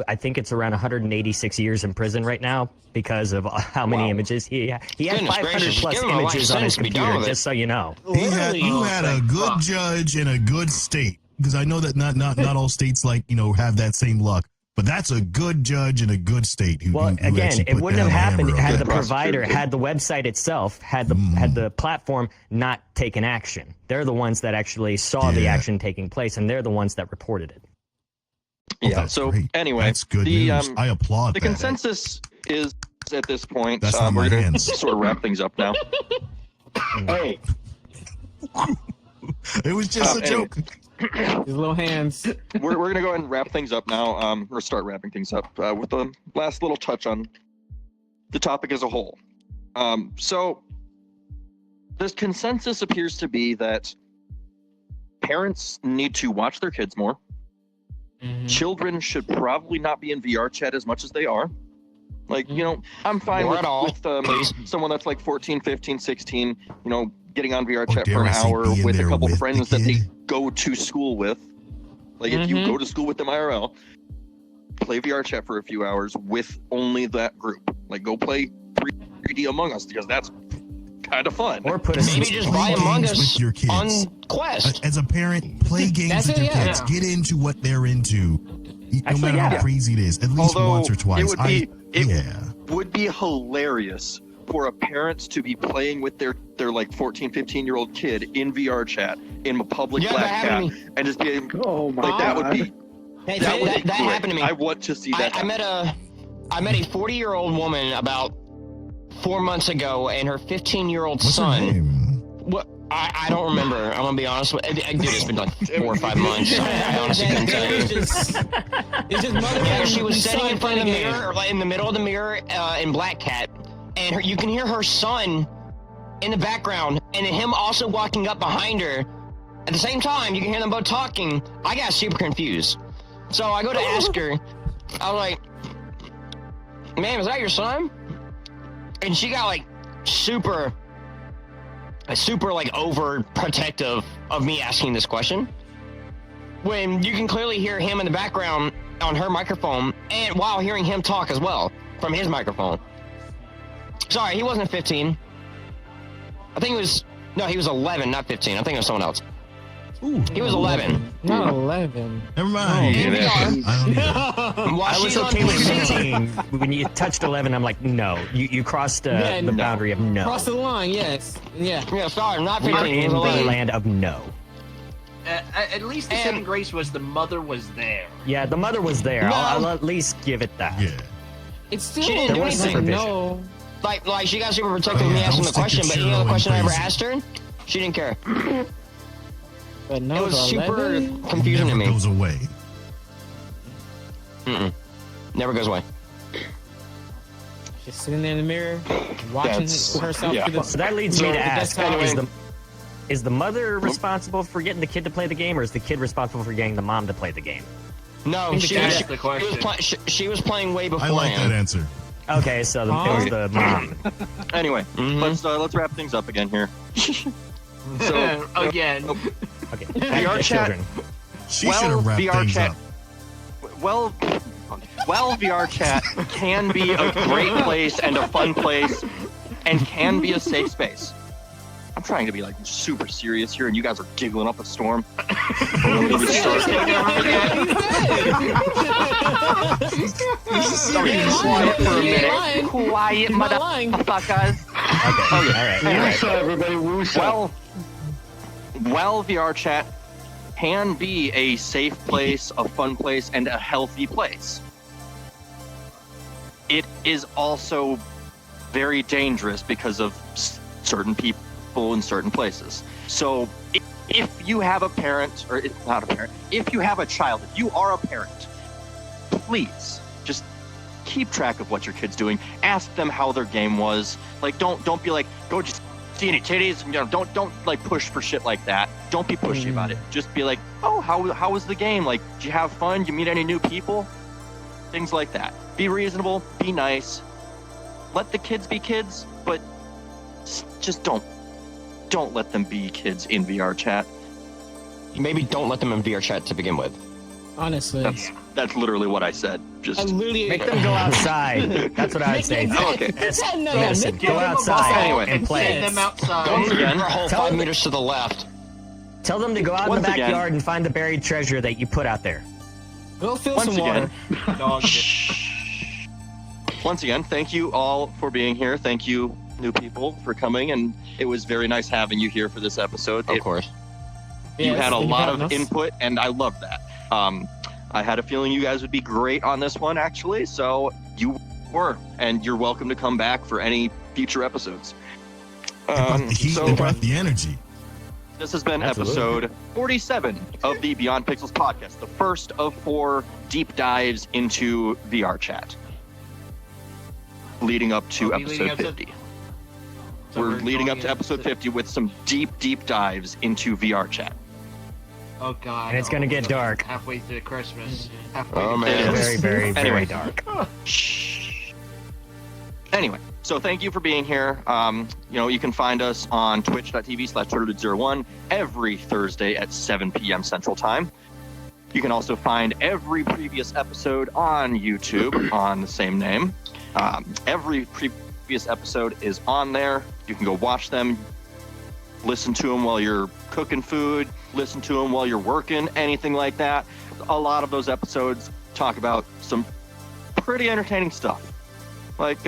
I think it's around 186 years in prison right now because of how many images he had. He had Goodness 500 gracious, plus give him a life images on his sentence to be done computer, with it. just so you know. You had a thank good fuck. judge in a good state, because I know that not all states have that same luck. But that's a good judge in a good state. Well, again, it wouldn't have happened had the Good provider, prosecutor. had the website itself, had the platform not taken action. They're the ones that actually saw the Yeah. action taking place, and they're the ones that reported it. Yeah. So anyway, that's good the news. I applaud the that. consensus is at this point. That's not my we're gonna hands. sort of wrap things up now. Hey, It was just a anyway. joke. His little hands. we're gonna go ahead and wrap things up now, or start wrapping things up with the last little touch on the topic as a whole. So this consensus appears to be that parents need to watch their kids more. Children should probably not be in VRChat as much as they are. Like, I'm fine Or with, at all, with someone that's like 14, 15, 16, getting on VRChat dare for an I say hour be in with a there couple with friends the that they kid? go to school with. Like, if you go to school with them IRL, play VRChat for a few hours with only that group. Like, go play 3D Among Us, because that's kind of fun. Or put a Maybe just Play buy Among games Us with your kids. on Quest. As a parent, play games That's with it, your yeah. kids. Get into what they're into. No Actually, matter how yeah. crazy it is, at least Although once or twice. it would be yeah. would be hilarious for a parent to be playing with their like 14, 15-year-old kid in VRChat in a public Yeah, black that happened to cat and just being oh my like, that would God. be Hey, that would be that great. happened to me. I want to see that. I met a 40-year-old woman about 4 months ago, and her 15-year-old What's her son. name? What? I don't remember. I'm gonna be honest with dude. It's been like 4 or 5 months. I honestly couldn't tell you. It's just mother. Yeah, she was son sitting in front of the playing a game. mirror, or like in the middle of the mirror, in Black Cat, and you can hear her son in the background, and him also walking up behind her. At the same time, you can hear them both talking. I got super confused, so I go to ask her. I was like, "Ma'am, is that your son?" And she got like super super like overprotective of me asking this question, when you can clearly hear him in the background on her microphone, and while hearing him talk as well from his microphone. Sorry, he wasn't 15. I think he was 11, not 15. I think it was someone else. Ooh. He was 11. Not 11. Never mind. Yeah, I don't either. While I was she's on okay with PC 15. When you touched 11, I'm like, no. You crossed the boundary of no. Cross the line, yes. Yeah. Yeah, sorry, not We 15. are He in was the 11. land of no. At least the saving grace was the mother was there. Yeah, the mother was there. No. I'll at least give it that. Yeah. It's still She didn't do like, anything. no. Like she got super protective of me Yeah, asking don't the question, stick but your you know the churro question I in ever crazy. asked her? She didn't care. But no, It was super 11? confusing to Never me. goes away. Never goes away. Just sitting there in the mirror, watching That's- herself yeah. through the. So that leads me to the ask, desktop. is the mother responsible for getting the kid to play the game, or is the kid responsible for getting the mom to play the game? No, she That's was, the question. she was playing way I like that beforehand. answer. Okay, so it was the mom. Anyway, Mhm. let's wrap things up again here. So Again. Okay, VR chat. children. She Well, should have wrapped VR things chat- up. well, VRChat can be a great place and a fun place, and can be a safe space. I'm trying to be like super serious here, and you guys are giggling up a storm. Quiet for a minute. Quiet, He's not lying. motherfuckers. Okay, all right. Anyway, Everybody, woo well, VRChat can be a safe place, a fun place, and a healthy place. It is also very dangerous because of certain people in certain places. So if you have a parent, or if not a parent, if you have a child, if you are a parent, please just keep track of what your kid's doing. Ask them how their game was. Like, don't be like, go just see any titties. You know, don't like push for shit like that. Don't be pushy about it. Just be like, oh, how was the game? Like, did you have fun? Did you meet any new people? Things like that. Be reasonable. Be nice. Let the kids be kids, but just don't let them be kids in VRChat. Maybe don't let them in VRChat to begin with. Honestly. That's literally what I said. I Just literally Make them go outside. That's what I would say. Okay. Listen, go outside Anyway. and play. Send them outside. Don't forget again, your whole tell 5 them- meters to the left. Tell them to go out in Once the again- backyard and find the buried treasure that you put out there. Go fill Once some water. again, Dog shit. once again, thank you all for being here. Thank you, new people, for coming, and it was very nice having you here for this episode. Of course. You Yes, had a thank you lot for of having us. input, and I love that. I had a feeling you guys would be great on this one, actually, so you were, and you're welcome to come back for any future episodes. They brought the heat, so they brought the energy. this has been Absolutely. episode 47 of the Beyond Pixels podcast, the first of 4 deep dives into VRChat, leading up to Are we leading episode up to- 50. So We're leading going up to episode into- 50 with some deep dives into VRChat. Oh god. And it's gonna get dark. Halfway through Christmas. Halfway Oh, through man. Christmas. Very, very, Anyway. very dark. Shh. Anyway, so thank you for being here. You can find us on twitch.tv/turtledude01 every Thursday at 7 p.m. Central Time. You can also find every previous episode on YouTube on the same name. Every previous episode is on there. You can go watch them, listen to them while you're cooking food, listen to them while you're working, anything like that. A lot of those episodes talk about some pretty entertaining stuff. Like,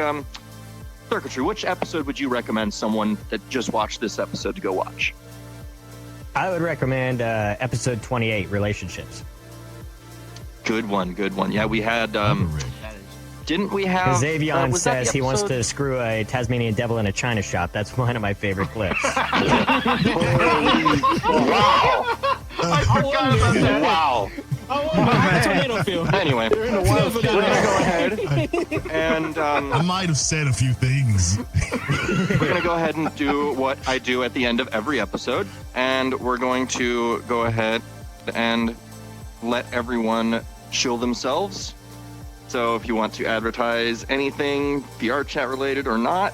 Circuitry, which episode would you recommend someone that just watched this episode to go watch? I would recommend episode 28, relationships. Good one. Yeah, we had, Overrated. That is- didn't we have... Xavion was that the says he wants episode? to screw a Tasmanian devil in a china shop. That's one of my favorite clips. I forgot about that. Wow. Oh, how does tornado feel? Anyway, we're gonna go ahead and I might have said a few things. we're gonna go ahead and do what I do at the end of every episode, and we're going to go ahead and let everyone show themselves. So if you want to advertise anything VR chat related or not,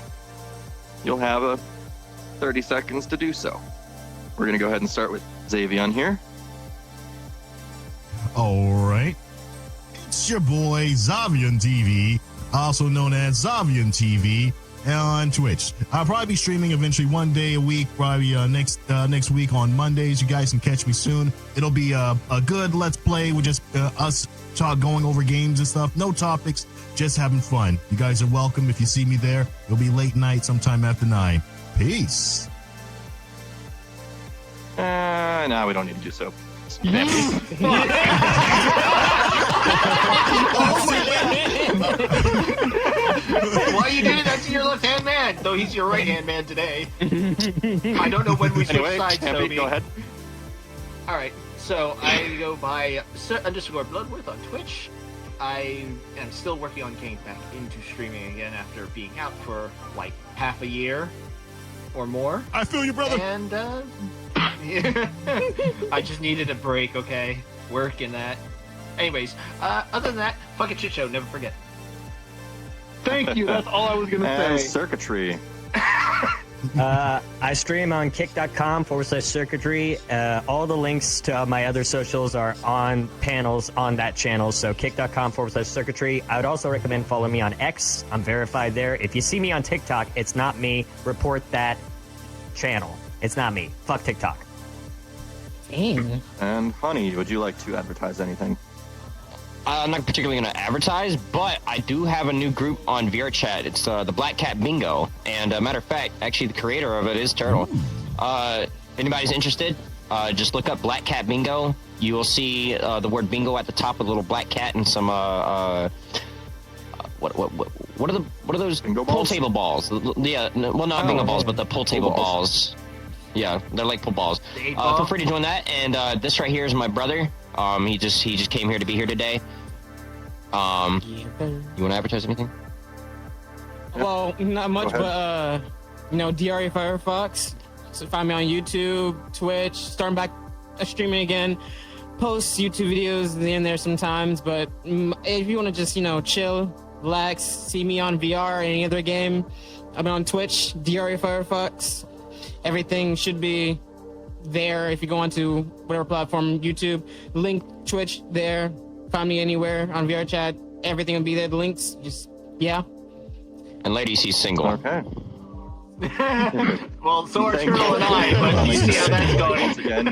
you'll have a 30 seconds to do so. We're going to go ahead and start with Xavion here. All right. It's your boy, Xavian TV, also known as Xavian TV on Twitch. I'll probably be streaming eventually one day a week, probably next week on Mondays. You guys can catch me soon. It'll be a good Let's Play with just us going over games and stuff. No topics, just having fun. You guys are welcome. If you see me there, it'll be late night sometime after 9. Peace. No, we don't need to do so. Why are you doing that to your left-hand man? Though he's your right-hand man today. I don't know when we switch Anyway, sides, Campy, Toby. go ahead. Alright, so I go by _Bloodworth on Twitch. I am still working on getting back into streaming again after being out for like half a year or more. I feel you, brother. And I just needed a break, okay? Work and that. Anyways, other than that, fucking shit show, never forget. Thank you. That's all I was gonna And say. circuitry. I stream on kick.com/circuitry. All the links to my other socials are on panels on that channel. So kick.com/circuitry. I would also recommend following me on X. I'm verified there. If you see me on TikTok, it's not me. Report that channel. It's not me. Fuck TikTok. Dang. And Honey, would you like to advertise anything? I'm not particularly going to advertise, but I do have a new group on VRChat. It's the Black Cat Bingo, and matter of fact, actually the creator of it is Turtle. If anybody's interested, just look up Black Cat Bingo. You will see the word bingo at the top with a little black cat and some what are those Bingo pool balls? table balls? Yeah, well, not bingo balls, but the pool table balls. balls. Yeah, they're like pool balls. The 8-ball? Feel free to join that. And this right here is my brother. He just came here to be here today. You want to advertise anything? Well, not much, Go but DRE Firefox. So find me on YouTube, Twitch. Starting back streaming again. Post YouTube videos in there sometimes, but if you want to just chill, relax, see me on VR or any other game, I'm on Twitch, DRE Firefox. Everything should be there if you go onto whatever platform, YouTube, link Twitch there. Find me anywhere on VRChat. Everything will be there. The links, yeah. And ladies, he's single. Okay. Well, so are Thank Turtle you. and I, but you see how that's going. Once again,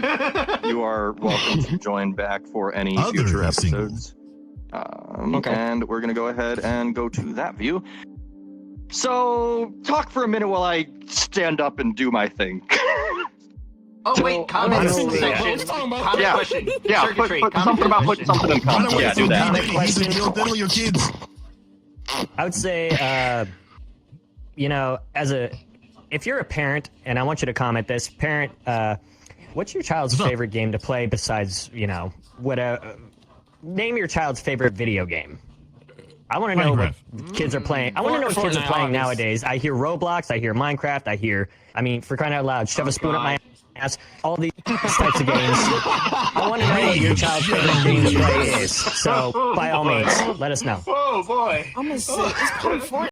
you are welcome to join back for any Other future single. episodes. Okay. And we're going to go ahead and go to that view. So, talk for a minute while I stand up and do my thing. Oh wait, comment honestly, section. Comment Yeah. question. Yeah, Circuitry. put comment something about question. putting something in Run comments. away Yeah, from do that. me, he's a diddle your kids. I would say, if you're a parent, and I want you to comment this, parent, what's your child's What's up? favorite game to play besides, name your child's favorite video game. I want to know what kids are playing. I want to know what kids are Fortnite, playing obvious. nowadays. I hear Roblox, I hear Minecraft, for crying out loud, shove a spoon up my ass, all these types of games. I want to know what your child's favorite game to play is. So, by all means, let us know. Oh boy. I'm gonna say it's probably Fortnite.